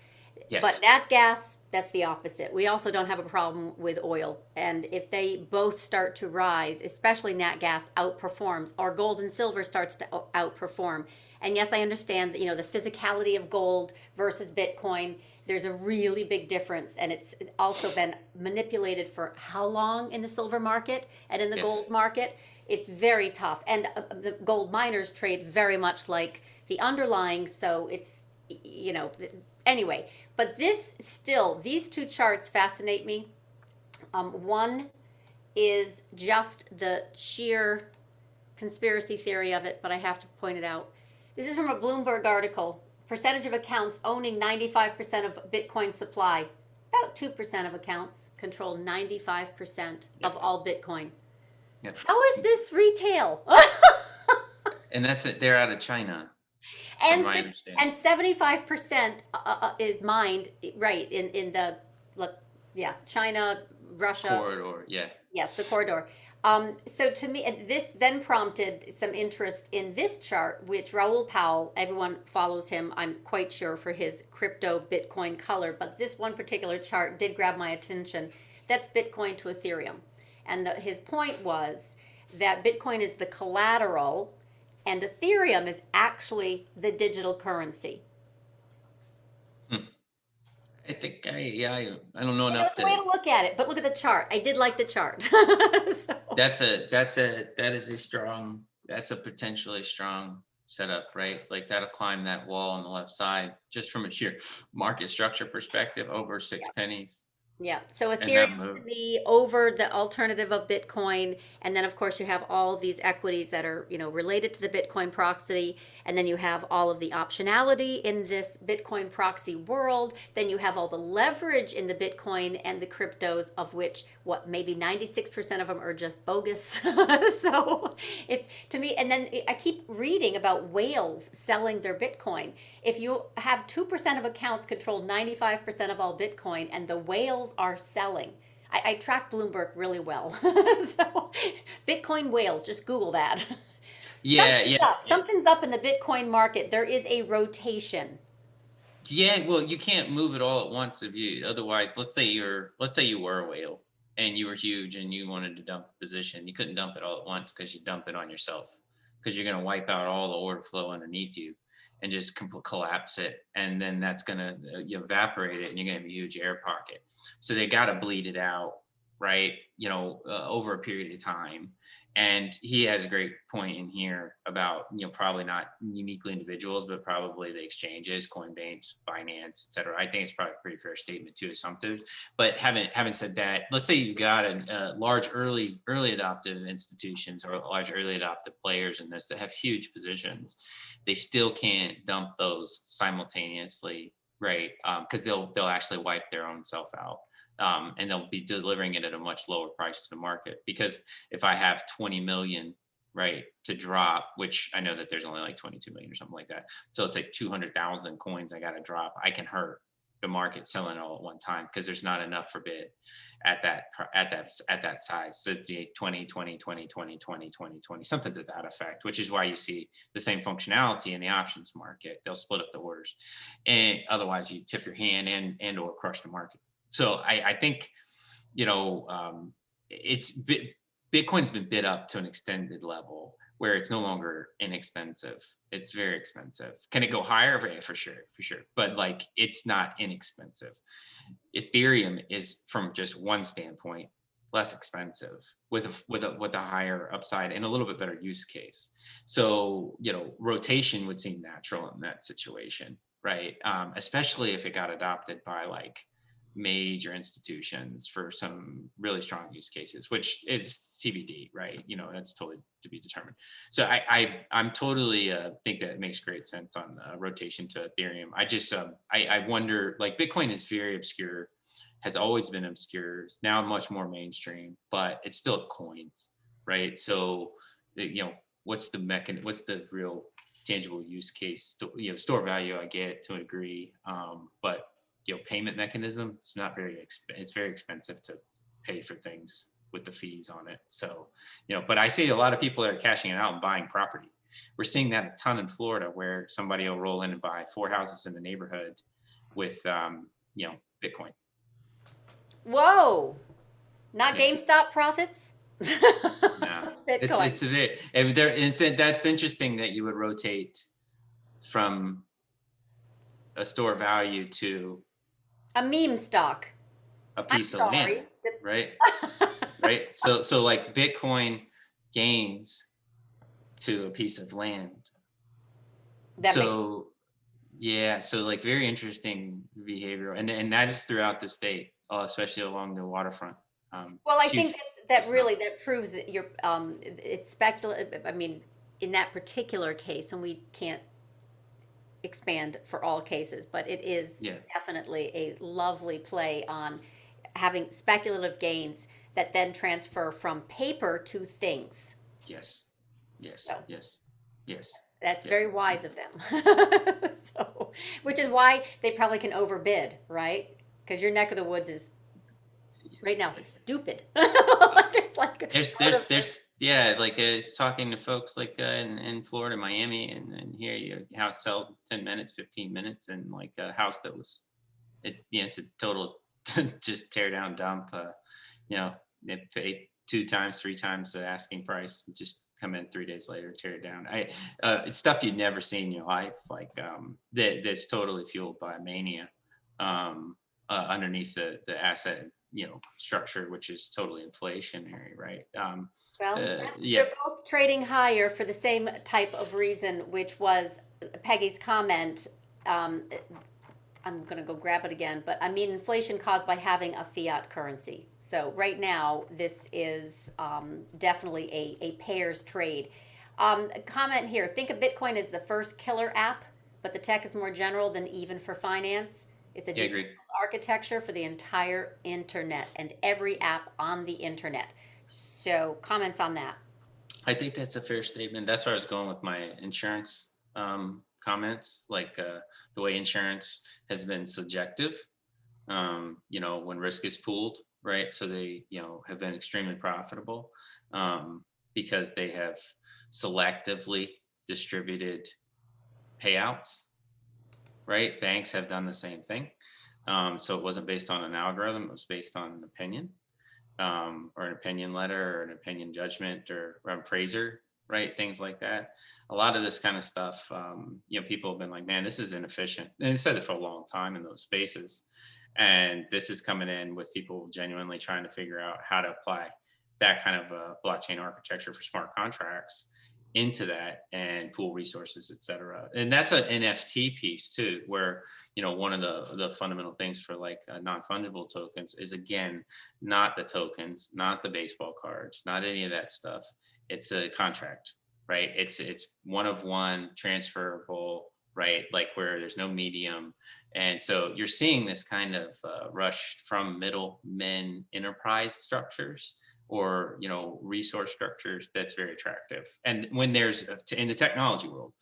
[SPEAKER 1] But
[SPEAKER 2] Yes.
[SPEAKER 1] nat gas, that's the opposite. We also don't have a problem with oil. And if they both start to rise, especially nat gas outperforms, or gold and silver starts to outperform. And yes, I understand that, the physicality of gold versus Bitcoin, there's a really big difference. And it's also been manipulated for how long in the silver market and in the
[SPEAKER 2] Yes.
[SPEAKER 1] gold market? It's very tough. And the gold miners trade very much like the underlying. So it's, anyway, but these two charts fascinate me. One is just the sheer conspiracy theory of it, but I have to point it out. This is from a Bloomberg article. Percentage of accounts owning 95% of Bitcoin supply. About 2% of accounts control 95%
[SPEAKER 2] Yep.
[SPEAKER 1] of all Bitcoin.
[SPEAKER 2] Yep.
[SPEAKER 1] How is this retail?
[SPEAKER 2] And that's it. They're out of China, from
[SPEAKER 1] and
[SPEAKER 2] my
[SPEAKER 1] six,
[SPEAKER 2] understanding.
[SPEAKER 1] and 75% is mined right in the China, Russia.
[SPEAKER 2] Corridor. Yeah.
[SPEAKER 1] Yes, the corridor. So to me, and this then prompted some interest in this chart, which Raoul Powell, everyone follows him, I'm quite sure, for his crypto Bitcoin color. But this one particular chart did grab my attention. That's Bitcoin to Ethereum. And his point was that Bitcoin is the collateral and Ethereum is actually the digital currency.
[SPEAKER 2] I think I don't know enough
[SPEAKER 1] That's the way
[SPEAKER 2] to.
[SPEAKER 1] to look at it, but look at the chart. I did like the chart. So,
[SPEAKER 2] That's a potentially strong setup, right? Like that'll climb that wall on the left side just from a sheer market structure perspective, over 6 pennies,
[SPEAKER 1] yeah. So
[SPEAKER 2] and that
[SPEAKER 1] Ethereum to
[SPEAKER 2] moves.
[SPEAKER 1] me over the alternative of Bitcoin, and then of course you have all these equities that are related to the Bitcoin proxy, and then you have all of the optionality in this Bitcoin proxy world. Then you have all the leverage in the Bitcoin and the cryptos, of which what maybe 96% of them are just bogus. So it's to me, and then I keep reading about whales selling their Bitcoin. If you have 2% of accounts control 95% of all Bitcoin, and the whales are selling. I track Bloomberg really well. So Bitcoin whales, just Google that.
[SPEAKER 2] Yeah, yeah,
[SPEAKER 1] Something's up in the Bitcoin market. There is a rotation.
[SPEAKER 2] yeah. Well, you can't move it all at once if you. Otherwise, let's say you were a whale and you were huge and you wanted to dump a position. You couldn't dump it all at once because you dump it on yourself, because you're going to wipe out all the order flow underneath you and just collapse it, and then that's going to evaporate it, and you're going to have a huge air pocket. So they got to bleed it out, right? Over a period of time. And he has a great point in here about probably not uniquely individuals, but probably the exchanges, Coinbase, Binance, et cetera. I think it's probably a pretty fair statement, too assumptive. But having said that, let's say you've got a large early adoptive institutions or large early adoptive players in this that have huge positions. They still can't dump those simultaneously, right? Because they'll actually wipe their own self out. and they'll be delivering it at a much lower price to the market. Because if I have 20 million, right, to drop, which I know that there's only like 22 million or something like that. So it's like 200,000 coins I got to drop. I can hurt the market selling all at one time because there's not enough for bid at that size. So 20, 20, 20, 20, 20, 20, 20, something to that effect, which is why you see the same functionality in the options market. They'll split up the orders, and otherwise you tip your hand and or crush the market. So I think, Bitcoin's been bid up to an extended level where it's no longer inexpensive. It's very expensive. Can it go higher? For sure. But like, it's not inexpensive. Ethereum is, from just one standpoint, less expensive with a higher upside and a little bit better use case. So, rotation would seem natural in that situation, right? Especially if it got adopted by like major institutions for some really strong use cases, which is CBD, right? That's totally to be determined. So I'm totally think that it makes great sense on rotation to Ethereum. I wonder, like, Bitcoin is very obscure, has always been obscure, now much more mainstream, but it's still coins, right? So, what's the real tangible use case? Store value, I get to a degree, but payment mechanism, it's very expensive to pay for things with the fees on it. So, but I see a lot of people that are cashing it out and buying property. We're seeing that a ton in Florida, where somebody will roll in and buy 4 houses in the neighborhood with, Bitcoin.
[SPEAKER 1] Whoa, not
[SPEAKER 2] Yeah.
[SPEAKER 1] GameStop profits?
[SPEAKER 2] No,
[SPEAKER 1] Bitcoin.
[SPEAKER 2] it's a bit, that's interesting that you would rotate from a store value to
[SPEAKER 1] A meme stock.
[SPEAKER 2] a
[SPEAKER 1] I'm
[SPEAKER 2] piece of land,
[SPEAKER 1] sorry.
[SPEAKER 2] right? Right. So like Bitcoin gains to a piece of land.
[SPEAKER 1] That makes
[SPEAKER 2] So yeah, so like very interesting behavior, and that is throughout the state, especially along the waterfront.
[SPEAKER 1] Well, I think
[SPEAKER 2] Huge,
[SPEAKER 1] that
[SPEAKER 2] huge
[SPEAKER 1] really
[SPEAKER 2] phenomenon.
[SPEAKER 1] that proves that it's speculative. I mean, in that particular case, and we can't expand for all cases, but it is
[SPEAKER 2] Yeah.
[SPEAKER 1] definitely a lovely play on having speculative gains that then transfer from paper to things.
[SPEAKER 2] Yes.
[SPEAKER 1] So
[SPEAKER 2] Yes. Yes. Yes.
[SPEAKER 1] that's
[SPEAKER 2] Yeah.
[SPEAKER 1] very wise of them. So, which is why they probably can overbid, right? Because your neck of the woods is right now stupid. It's like out of
[SPEAKER 2] There's yeah, like it's talking to folks like in Florida, Miami, and here you house sell 10 minutes, 15 minutes, and like a house that was it's a total just tear down dump. They pay 2 times, 3 times the asking price, and just come in 3 days later, tear it down. It's stuff you'd never see in your life, like that's totally fueled by mania underneath the asset structure, which is totally inflationary, right?
[SPEAKER 1] well,
[SPEAKER 2] Yeah,
[SPEAKER 1] they're both trading higher for the same type of reason, which was Peggy's comment. Um, I'm going to go grab it again, but I mean, inflation caused by having a fiat currency. So right now, this is definitely a pairs trade. Comment here: think of Bitcoin as the first killer app, but the tech is more general than even for finance. It's a
[SPEAKER 2] yeah, I agree.
[SPEAKER 1] decentralized architecture for the entire internet and every app on the internet. So comments on that.
[SPEAKER 2] I think that's a fair statement. That's where I was going with my insurance comments, like the way insurance has been subjective. When risk is pooled, right? So they, have been extremely profitable because they have selectively distributed payouts, right? Banks have done the same thing. So it wasn't based on an algorithm, it was based on an opinion, or an opinion letter or an opinion judgment or appraiser, right? Things like that. A lot of this kind of stuff, people have been like, man, this is inefficient. And they said it for a long time in those spaces. And this is coming in with people genuinely trying to figure out how to apply that kind of blockchain architecture for smart contracts into that and pool resources, et cetera. And that's an NFT piece too, where, one of the fundamental things for like non-fungible tokens is, again, not the tokens, not the baseball cards, not any of that stuff. It's a contract, right? It's one of one, transferable, right? Like where there's no medium. And so you're seeing this kind of rush from middlemen enterprise structures or, resource structures that's very attractive. And when there's, in the technology world,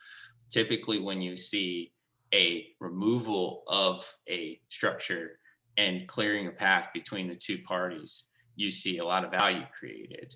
[SPEAKER 2] typically when you see a removal of a structure and clearing a path between the two parties, you see a lot of value created,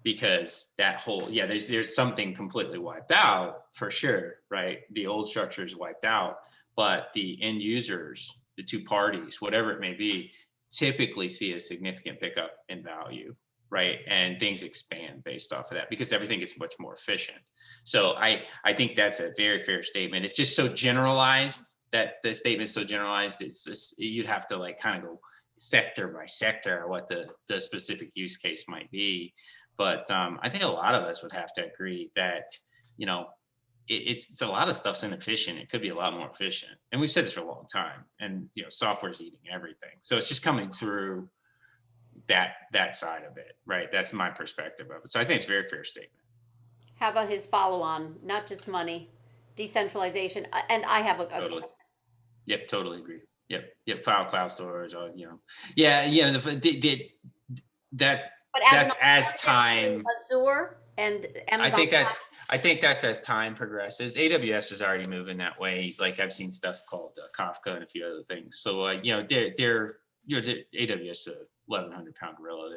[SPEAKER 2] because that whole, there's something completely wiped out for sure, right? The old structure is wiped out, but the end users, the two parties, whatever it may be, typically see a significant pickup in value, right? And things expand based off of that because everything gets much more efficient. So I think that's a very fair statement. It's just so generalized, that the statement is so generalized. It's just, you'd have to like kind of go sector by sector what the specific use case might be. But I think a lot of us would have to agree that, it's a lot of stuff's inefficient. It could be a lot more efficient. And we've said this for a long time. And, software's eating everything. So it's just coming through that side of it, right? That's my perspective of it. So I think it's a very fair statement.
[SPEAKER 1] How about his follow-on? Not just money, decentralization, and I have a
[SPEAKER 2] Totally. Yep, totally agree. Yep. File cloud storage, or that
[SPEAKER 1] but
[SPEAKER 2] that's as time.
[SPEAKER 1] Azure and Amazon.
[SPEAKER 2] I think that's as time progresses. AWS is already moving that way. Like I've seen stuff called Kafka and a few other things. So they're AWS 1,100-pound gorilla.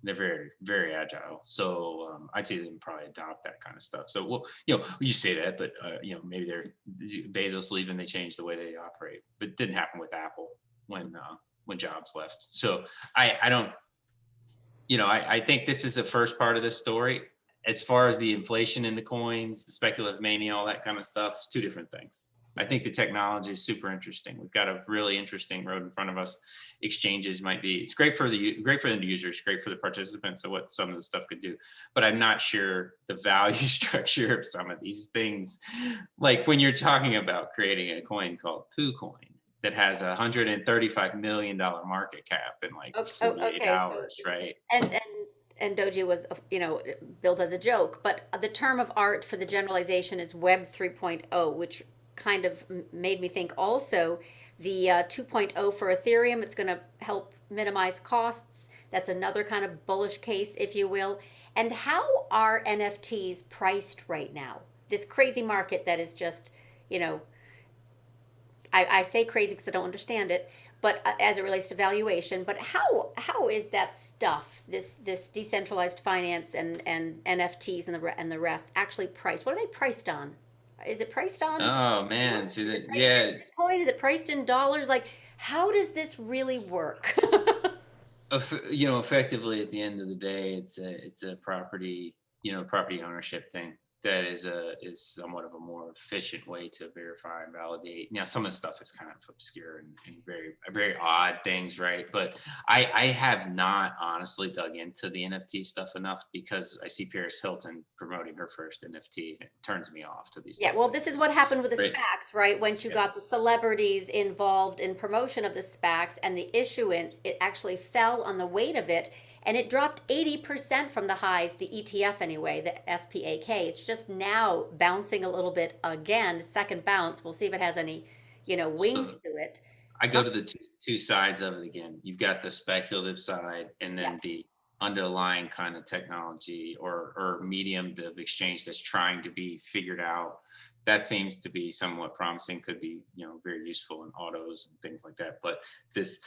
[SPEAKER 2] They're very, very agile. So I'd say them probably adopt that kind of stuff. So well, you say that, but maybe they're Bezos leaving, they changed the way they operate. But it didn't happen with Apple when Jobs left. So I don't. I think this is the first part of this story. As far as the inflation in the coins, the speculative mania, all that kind of stuff, it's two different things. I think the technology is super interesting. We've got a really interesting road in front of us. Exchanges might be, it's great for the end users, great for the participants of what some of the stuff could do. But I'm not sure the value structure of some of these things. Like when you're talking about creating a coin called PooCoin that has a $135 million market cap in like 48 hours, right?
[SPEAKER 1] And Doji was, built as a joke, but the term of art for the generalization is Web 3.0, which kind of made me think also the 2.0 for Ethereum. It's going to help minimize costs. That's another kind of bullish case, if you will. And how are NFTs priced right now? This crazy market that is just, I say crazy because I don't understand it, but as it relates to valuation, but how is that stuff, this decentralized finance and NFTs and the rest actually priced? What are they priced on? Is it priced on?
[SPEAKER 2] Oh man, see that?
[SPEAKER 1] Yeah. Bitcoin? Is it priced in dollars? Like, how does this really work?
[SPEAKER 2] Effectively at the end of the day, it's a property ownership thing. That is somewhat of a more efficient way to verify and validate. Now, some of the stuff is kind of obscure and very, very odd things, right? But I have not honestly dug into the NFT stuff enough because I see Paris Hilton promoting her first NFT and it turns me off to these.
[SPEAKER 1] Yeah, well, this is what happened with the SPACs, right? Once you got the celebrities involved in promotion of the SPACs and the issuance, it actually fell on the weight of it. And it dropped 80% from the highs, the ETF anyway, the SPAK. It's just now bouncing a little bit again, second bounce. We'll see if it has any, wings to it.
[SPEAKER 2] I go to the two sides of it again. You've got the speculative side and then the underlying kind of technology or medium of exchange that's trying to be figured out. That seems to be somewhat promising, could be, very useful in autos and things like that. But this,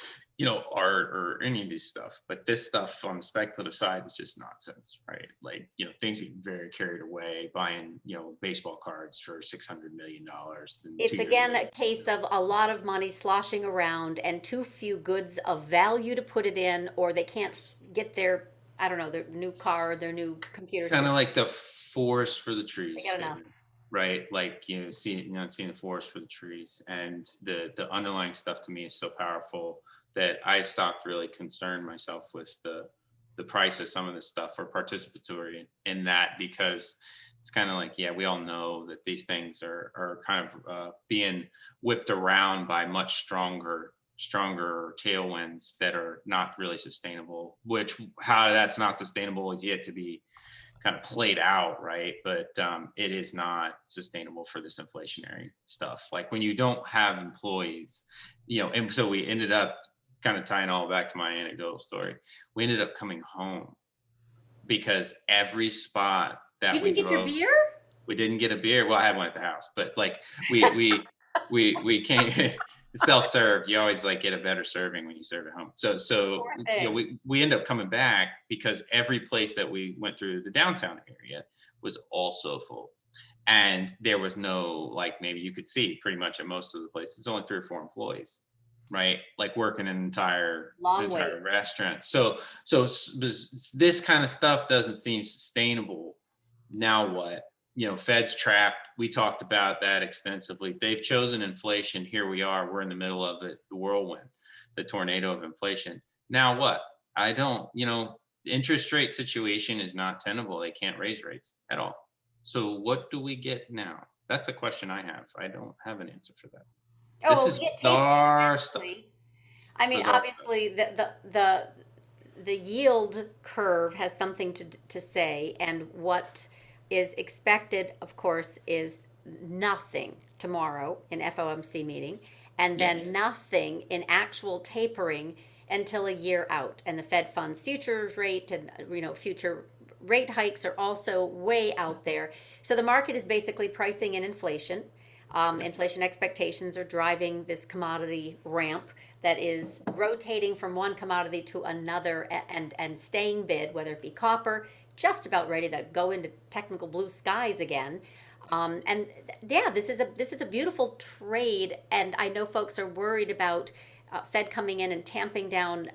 [SPEAKER 2] art or any of these stuff, but this stuff on the speculative side is just nonsense, right? Like, things get very carried away buying, baseball cards for $600 million.
[SPEAKER 1] It's again a case of a lot of money sloshing around and too few goods of value to put it in, or they can't get their, I don't know, their new car, their new computer.
[SPEAKER 2] Kind of like the forest for the trees.
[SPEAKER 1] They got enough.
[SPEAKER 2] Right, like seeing the forest for the trees, and the underlying stuff to me is so powerful that I've stopped really concerned myself with the price of some of this stuff or participatory in that, because it's kind of like, we all know that these things are kind of being whipped around by much stronger tailwinds that are not really sustainable. Which how that's not sustainable is yet to be kind of played out, right? But it is not sustainable for this inflationary stuff. Like when you don't have employees, and so we ended up kind of tying all back to my anecdotal story. We ended up coming home because every spot that
[SPEAKER 1] You
[SPEAKER 2] we
[SPEAKER 1] didn't get your
[SPEAKER 2] drove,
[SPEAKER 1] beer?
[SPEAKER 2] we didn't get a beer. Well, I had one at the house, but like we can't self-serve. You always like get a better serving when you serve at home. So
[SPEAKER 1] Poor thing.
[SPEAKER 2] we end up coming back because every place that we went through the downtown area was also full. And there was no, like, maybe you could see pretty much at most of the places, only 3 or 4 employees, right? Like working an entire
[SPEAKER 1] Long wait.
[SPEAKER 2] restaurant. So this kind of stuff doesn't seem sustainable. Now what? Fed's trapped. We talked about that extensively. They've chosen inflation. Here we are. We're in the middle of it, the whirlwind, the tornado of inflation. Now what? The interest rate situation is not tenable. They can't raise rates at all. So what do we get now? That's a question I have. I don't have an answer for that.
[SPEAKER 1] Oh,
[SPEAKER 2] This
[SPEAKER 1] well,
[SPEAKER 2] is
[SPEAKER 1] we get tapering
[SPEAKER 2] bizarre stuff.
[SPEAKER 1] eventually. I mean,
[SPEAKER 2] Bizarre stuff.
[SPEAKER 1] obviously, the yield curve has something to say, and what is expected, of course, is nothing tomorrow in FOMC meeting, and
[SPEAKER 2] Yeah.
[SPEAKER 1] then nothing in actual tapering until a year out. And the Fed funds futures rate and future rate hikes are also way out there. So the market is basically pricing in inflation. Inflation expectations are driving this commodity ramp that is rotating from one commodity to another and staying bid, whether it be copper, just about ready to go into technical blue skies again. And yeah, this is a beautiful trade, and I know folks are worried about Fed coming in and tamping down,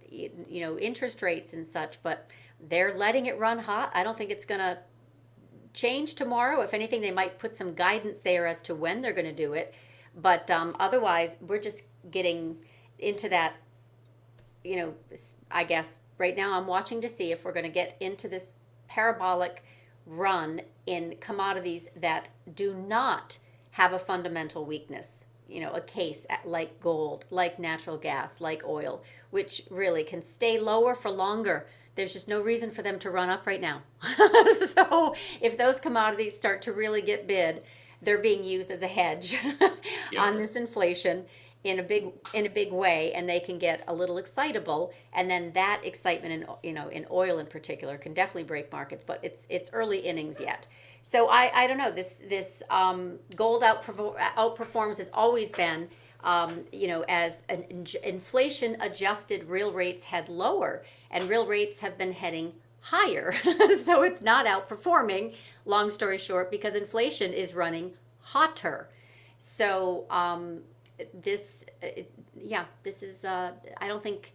[SPEAKER 1] interest rates and such, but they're letting it run hot. I don't think it's going to change tomorrow. If anything, they might put some guidance there as to when they're going to do it. But otherwise, we're just getting into that, I guess right now I'm watching to see if we're going to get into this parabolic run in commodities that do not have a fundamental weakness. A case like gold, like natural gas, like oil, which really can stay lower for longer. There's just no reason for them to run up right now. So if those commodities start to really get bid, they're being used as a hedge on this inflation in a big way, and they can get a little excitable, and then that excitement in oil in particular can definitely break markets, but it's early innings yet. So I don't know, this gold outperforms has always been, as an inflation adjusted, real rates head lower, and real rates have been heading higher. So it's not outperforming, long story short, because inflation is running hotter. So this is I don't think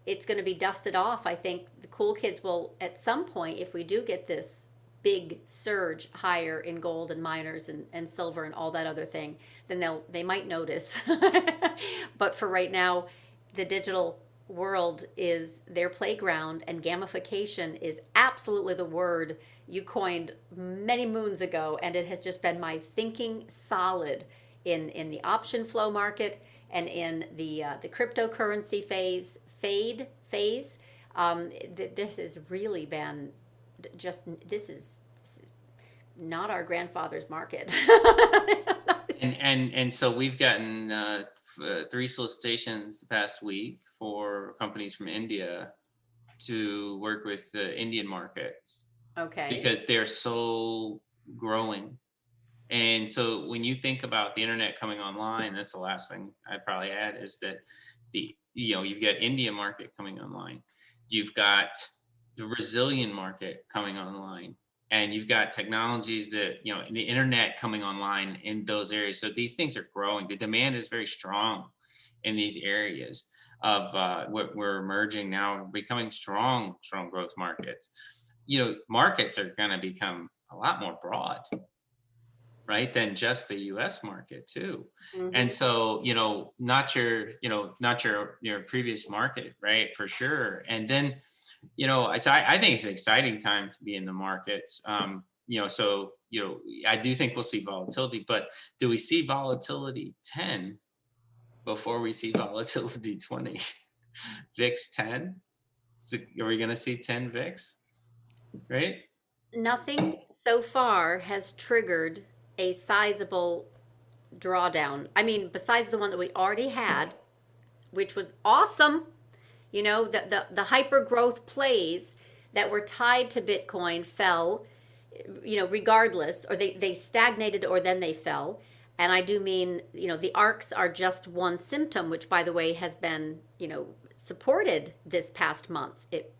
[SPEAKER 1] it's going to be dusted off. I think the cool kids will, at some point, if we do get this big surge higher in gold and miners and silver and all that other thing, then they might notice. But for right now, the digital world is their playground, and gamification is absolutely the word you coined many moons ago, and it has just been my thinking solid in the option flow market and in the cryptocurrency phase. This has really been this is not our grandfather's market.
[SPEAKER 2] And so we've gotten 3 solicitations the past week for companies from India to work with the Indian markets.
[SPEAKER 1] Okay.
[SPEAKER 2] Because they're so growing. And so when you think about the internet coming online, that's the last thing I'd probably add, is that you've got India market coming online. You've got the Brazilian market coming online, and you've got technologies that, the internet coming online in those areas. So these things are growing. The demand is very strong in these areas of what we're emerging now, becoming strong growth markets. Markets are going to become a lot more broad, right, than just the U.S. market too.
[SPEAKER 1] Mm-hmm.
[SPEAKER 2] And so, not your previous market, right, for sure. And then, I think it's an exciting time to be in the markets. So, I do think we'll see volatility, but do we see volatility 10 before we see volatility 20? VIX 10? Are we going to see 10 VIX? Right?
[SPEAKER 1] Nothing so far has triggered a sizable drawdown. I mean, besides the one that we already had, which was awesome. You know, the hyper growth plays that were tied to Bitcoin fell, you know, regardless, or they stagnated or then they fell. And I do mean, you know, the arcs are just one symptom, which by the way has been, you know, supported this past month. It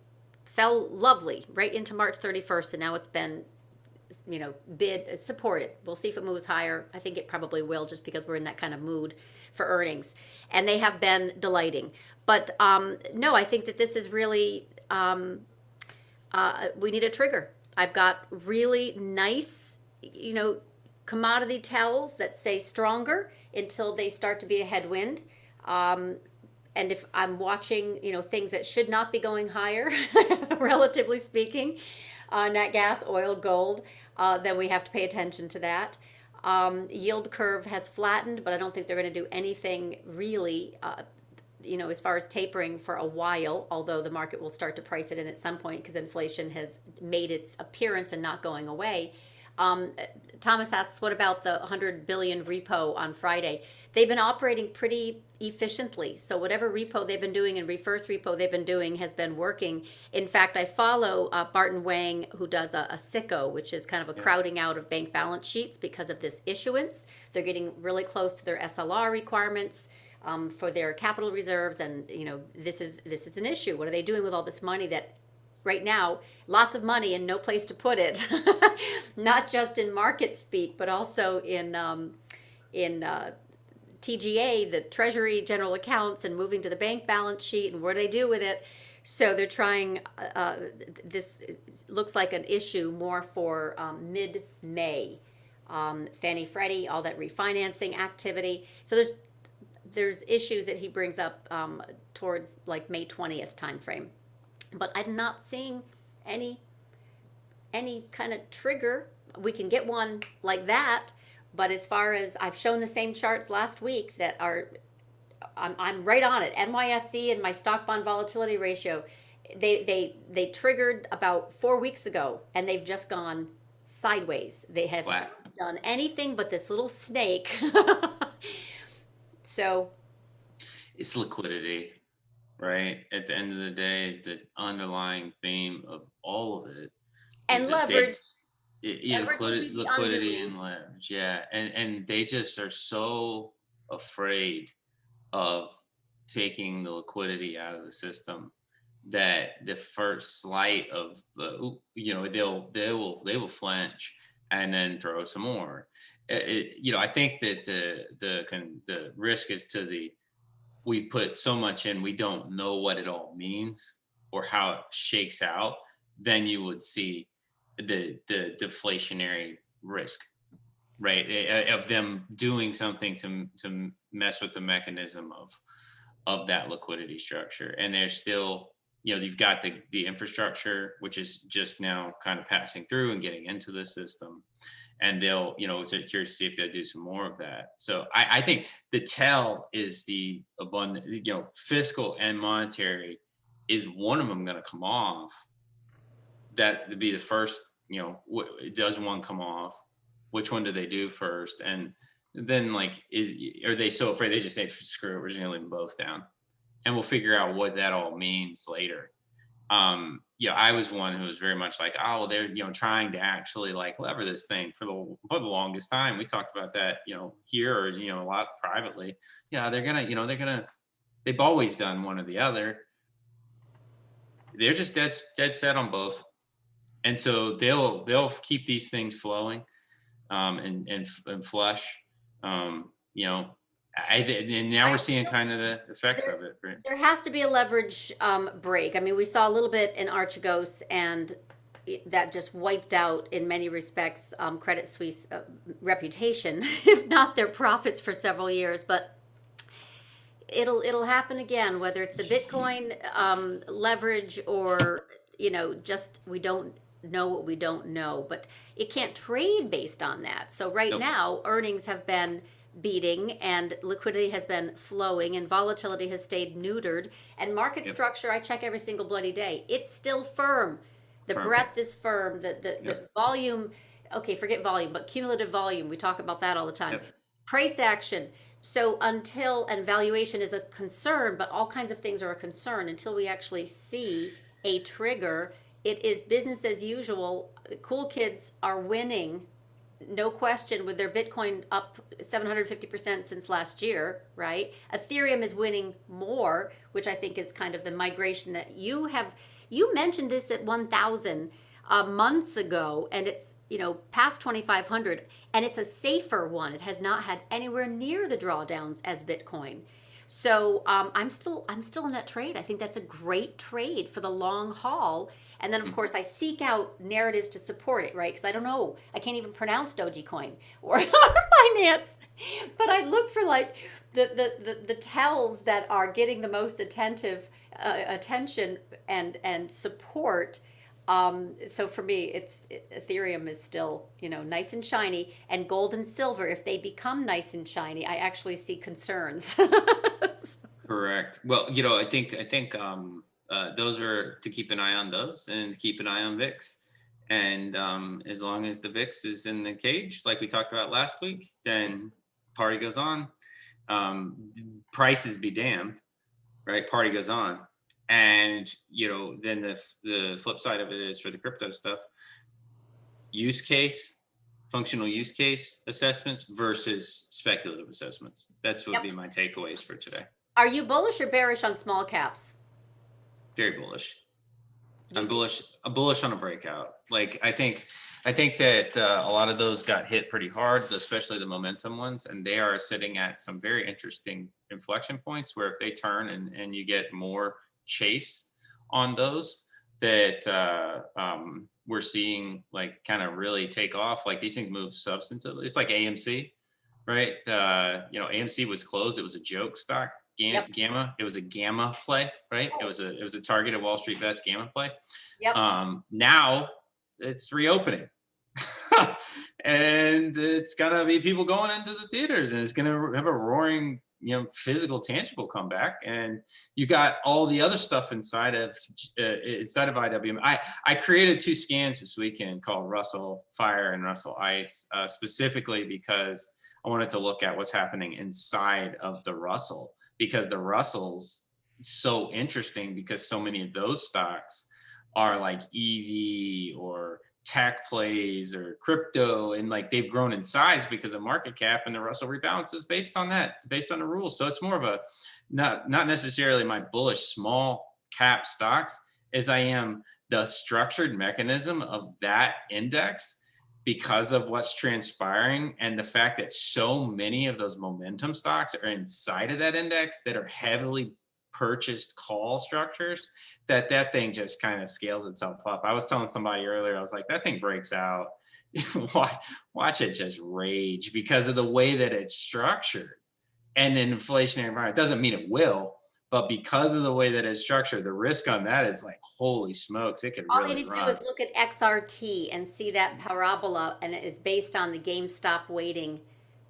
[SPEAKER 1] fell lovely right into March 31st, and now it's been, you know, bid supported. We'll see if it moves higher. I think it probably will, just because we're in that kind of mood for earnings, and they have been delighting. But no, I think that this is really we need a trigger. I've got really nice, you know, commodity tells that say stronger until they start to be a headwind. And if I'm watching, you know, things that should not be going higher, relatively speaking, nat gas, oil, gold, then we have to pay attention to that. Yield curve has flattened, but I don't think they're going to do anything really, you know, as far as tapering for a while, although the market will start to price it in at some point because inflation has made its appearance and not going away. Thomas asks, what about the 100 billion repo on Friday? They've been operating pretty efficiently. So whatever repo they've been doing and reverse repo they've been doing has been working. In fact, I follow Barton Wang, who does a SICO, which is kind of a crowding out of bank balance sheets because of this issuance. They're getting really close to their SLR requirements. For their capital reserves, and you know, this is an issue. What are they doing with all this money that right now, lots of money and no place to put it, not just in market speak, but also in TGA, the Treasury General Accounts, and moving to the bank balance sheet, and what do they do with it? So they're trying. This looks like an issue more for mid-May. Fannie Freddie, all that refinancing activity. So there's issues that he brings up towards like May 20th timeframe, but I'm not seeing any kind of trigger. We can get one like that, but as far as I've shown the same charts last week that are, I'm right on it. NYSE and my stock bond volatility ratio, they triggered about 4 weeks ago, and they've just gone sideways. They have
[SPEAKER 2] Wow.
[SPEAKER 1] done anything but this little snake. So
[SPEAKER 2] It's liquidity, right? At the end of the day, is the underlying theme of all of it is
[SPEAKER 1] and
[SPEAKER 2] that they,
[SPEAKER 1] leverage.
[SPEAKER 2] yeah,
[SPEAKER 1] Leverage will be the
[SPEAKER 2] liquidity
[SPEAKER 1] undoing.
[SPEAKER 2] and leverage, yeah, and they just are so afraid of taking the liquidity out of the system that the first slight of you know, they will flinch and then throw some more. You know, I think that the risk is to the, we put so much in, we don't know what it all means or how it shakes out. Then you would see the deflationary risk, right? Of them doing something to mess with the mechanism of that liquidity structure. And there's still, you know, you've got the infrastructure, which is just now kind of passing through and getting into the system. And they'll, you know, so curious to see if they'll do some more of that. So I think the tell is the abundant, you know, fiscal and monetary is one of them going to come off. That to be the first, you know, does one come off? Which one do they do first? And then like, are they so afraid they just say, screw it, we're just gonna leave them both down, and we'll figure out what that all means later. Yeah, I was one who was very much like, oh, well, they're, you know, trying to actually like lever this thing for the longest time. We talked about that, you know, here, or you know, a lot privately. Yeah, they're gonna, you know, they've always done one or the other. They're just dead set on both, and so they'll keep these things flowing, and flush. You know, and now we're seeing kind of the effects of it, right?
[SPEAKER 1] There has to be a leverage break. I mean, we saw a little bit in Archegos, and that just wiped out, in many respects, Credit Suisse reputation, if not their profits for several years. But it'll happen again, whether it's the Bitcoin leverage or, you know, just we don't know what we don't know. But it can't trade based on that. So right
[SPEAKER 2] Nope.
[SPEAKER 1] now, earnings have been beating, and liquidity has been flowing, and volatility has stayed neutered, and market
[SPEAKER 2] Yep.
[SPEAKER 1] structure, I check every single bloody day, it's still firm. The
[SPEAKER 2] Firm.
[SPEAKER 1] breadth is firm. The
[SPEAKER 2] Yep.
[SPEAKER 1] volume, okay, forget volume, but cumulative volume. We talk about that all the time.
[SPEAKER 2] Yep.
[SPEAKER 1] Price action. So until, and valuation is a concern, but all kinds of things are a concern until we actually see a trigger. It is business as usual. Cool kids are winning, no question, with their Bitcoin up 750% since last year, right? Ethereum is winning more, which I think is kind of the migration that you have. You mentioned this at 1,000 months ago, and it's, past 2,500, and it's a safer one. It has not had anywhere near the drawdowns as Bitcoin. So I'm still in that trade. I think that's a great trade for the long haul. And then, of course, I seek out narratives to support it, right? Because I don't know, I can't even pronounce Dogecoin or Binance, but I look for like the tells that are getting the most attention and support. So for me, Ethereum is still, nice and shiny, and gold and silver. If they become nice and shiny, I actually see concerns.
[SPEAKER 2] Correct. Well, I think those are to keep an eye on those and keep an eye on VIX. And as long as the VIX is in the cage, like we talked about last week, then party goes on. Prices be damned, right? Party goes on. And then the flip side of it is for the crypto stuff, functional use case assessments versus speculative assessments. That's what would be my takeaways for today.
[SPEAKER 1] Are you bullish or bearish on small caps?
[SPEAKER 2] Very bullish. I'm bullish on a breakout. Like I think that a lot of those got hit pretty hard, especially the momentum ones, and they are sitting at some very interesting inflection points where if they turn and you get more chase on those, that we're seeing like kind of really take off. Like these things move substantively. It's like AMC, right? AMC was closed. It was a joke stock. Gamma. It was a gamma play, right? It was a target of Wall Street Bets gamma play.
[SPEAKER 1] Yep.
[SPEAKER 2] Now it's reopening, and it's gonna be people going into the theaters, and it's gonna have a roaring, physical, tangible comeback. And you got all the other stuff inside of IWM. I created 2 scans this weekend called Russell Fire and Russell Ice, specifically because I wanted to look at what's happening inside of the Russell. Because the Russell's so interesting because so many of those stocks are like EV or tech plays or crypto, and like they've grown in size because of market cap, and the Russell rebalances based on that, based on the rules. So it's more of a not necessarily my bullish small cap stocks as I am the structured mechanism of that index, because of what's transpiring and the fact that so many of those momentum stocks are inside of that index that are heavily purchased call structures, that thing just kind of scales itself up. I was telling somebody earlier, I was like, that thing breaks out. Watch it just rage because of the way that it's structured. And an inflationary environment doesn't mean it will, but because of the way that it's structured, the risk on that is like, holy smokes, it could really run.
[SPEAKER 1] All you need to do is look at XRT and see that parabola, and it is based on the GameStop weighting,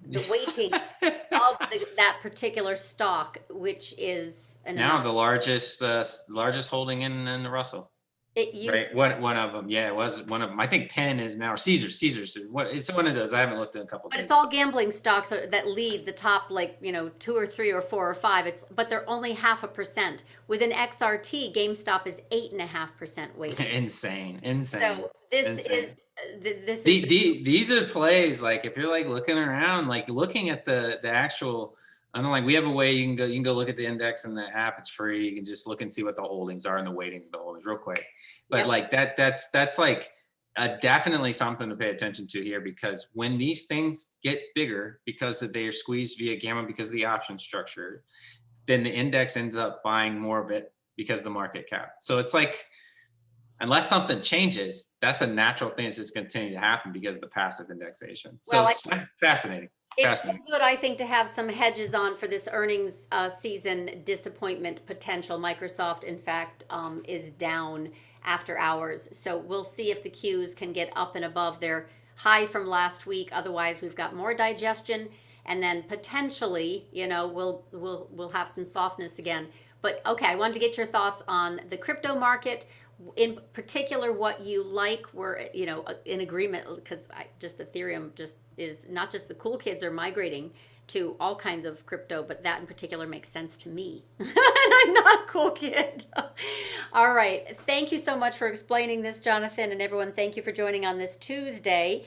[SPEAKER 1] the weighting of that particular stock, which is
[SPEAKER 2] now the largest holding in the Russell.
[SPEAKER 1] It used
[SPEAKER 2] one of them. Yeah, it was one of them. I think Penn is now, or Caesars. It's one of those. I haven't looked in a couple.
[SPEAKER 1] But it's all gambling stocks that lead the top, 2 or 3 or 4 or 5. But they're only 0.5%. With an XRT, GameStop is 8.5% weighted.
[SPEAKER 2] Insane.
[SPEAKER 1] So this is
[SPEAKER 2] these are plays. Like if you're like looking around, like looking at the actual. I don't know, like we have a way you can go look at the index in the app. It's free. You can just look and see what the holdings are and the weightings of the holdings real quick. But like that's like definitely something to pay attention to here, because when these things get bigger because they are squeezed via gamma because of the option structure, then the index ends up buying more of it because of the market cap. So it's like, unless something changes, that's a natural thing that's just continue to happen because of the passive indexation. So it's fascinating.
[SPEAKER 1] It's good, I think, to have some hedges on for this earnings season disappointment potential. Microsoft, in fact, is down after hours. So we'll see if the Qs can get up and above their high from last week. Otherwise, we've got more digestion, and then potentially, we'll have some softness again. But okay, I wanted to get your thoughts on the crypto market. in particular what you like. We're, in agreement, because just Ethereum just is not just the cool kids are migrating to all kinds of crypto, but that in particular makes sense to me. And I'm not a cool kid. All right. Thank you so much for explaining this, Jonathan, and everyone. Thank you for joining on this Tuesday.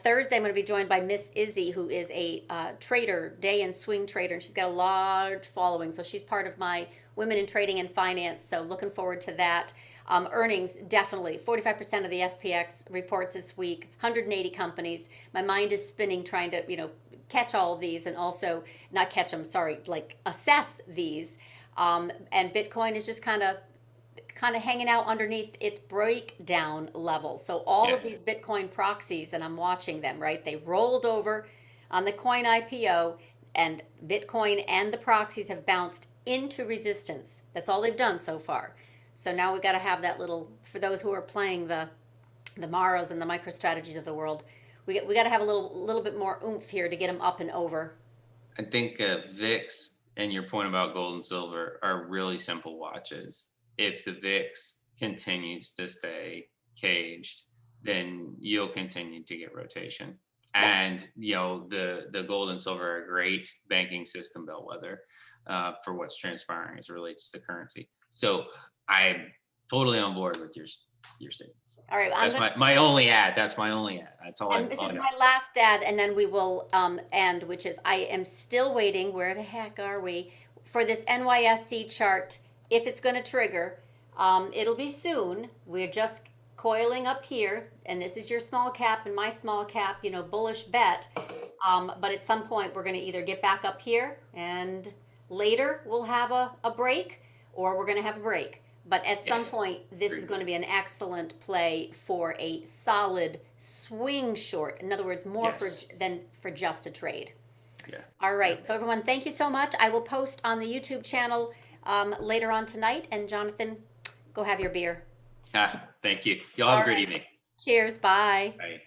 [SPEAKER 1] Thursday, I'm going to be joined by Miss Izzy, who is a trader, day and swing trader, and she's got a large following. So she's part of my Women in Trading and Finance. So looking forward to that. Earnings, definitely. 45% of the SPX reports this week, 180 companies. My mind is spinning trying to, catch all of these and also not catch them, sorry, like assess these. And Bitcoin is just kind of hanging out underneath its breakdown level. So all of these Bitcoin proxies, and I'm watching them, right? They rolled over on the coin IPO, and Bitcoin and the proxies have bounced into resistance. That's all they've done so far. So now we got to have that little, for those who are playing the Maros and the MicroStrategies of the world, we got to have a little bit more oomph here to get them up and over.
[SPEAKER 2] I think VIX and your point about gold and silver are really simple watches. If the VIX continues to stay caged, then you'll continue to get rotation. And the gold and silver are a great banking system bellwether for what's transpiring as it relates to currency. So I'm totally on board with your statements.
[SPEAKER 1] All right,
[SPEAKER 2] that's my only ad. That's my only ad. That's all.
[SPEAKER 1] And this is my last ad, and then we will end, which is I am still waiting. Where the heck are we for this NYSE chart? If it's going to trigger, it'll be soon. We're just coiling up here, and this is your small cap and my small cap, bullish bet. But at some point, we're going to either get back up here, and later we'll have a break, or we're going to have a break. But at some point, this is going to be an excellent play for a solid swing short. In other words, more than for just a trade.
[SPEAKER 2] Yeah.
[SPEAKER 1] All right. So everyone, thank you so much. I will post on the YouTube channel later on tonight. And Jonathan, go have your beer.
[SPEAKER 2] Thank you. Y'all have a great evening.
[SPEAKER 1] Cheers. Bye.
[SPEAKER 2] Bye.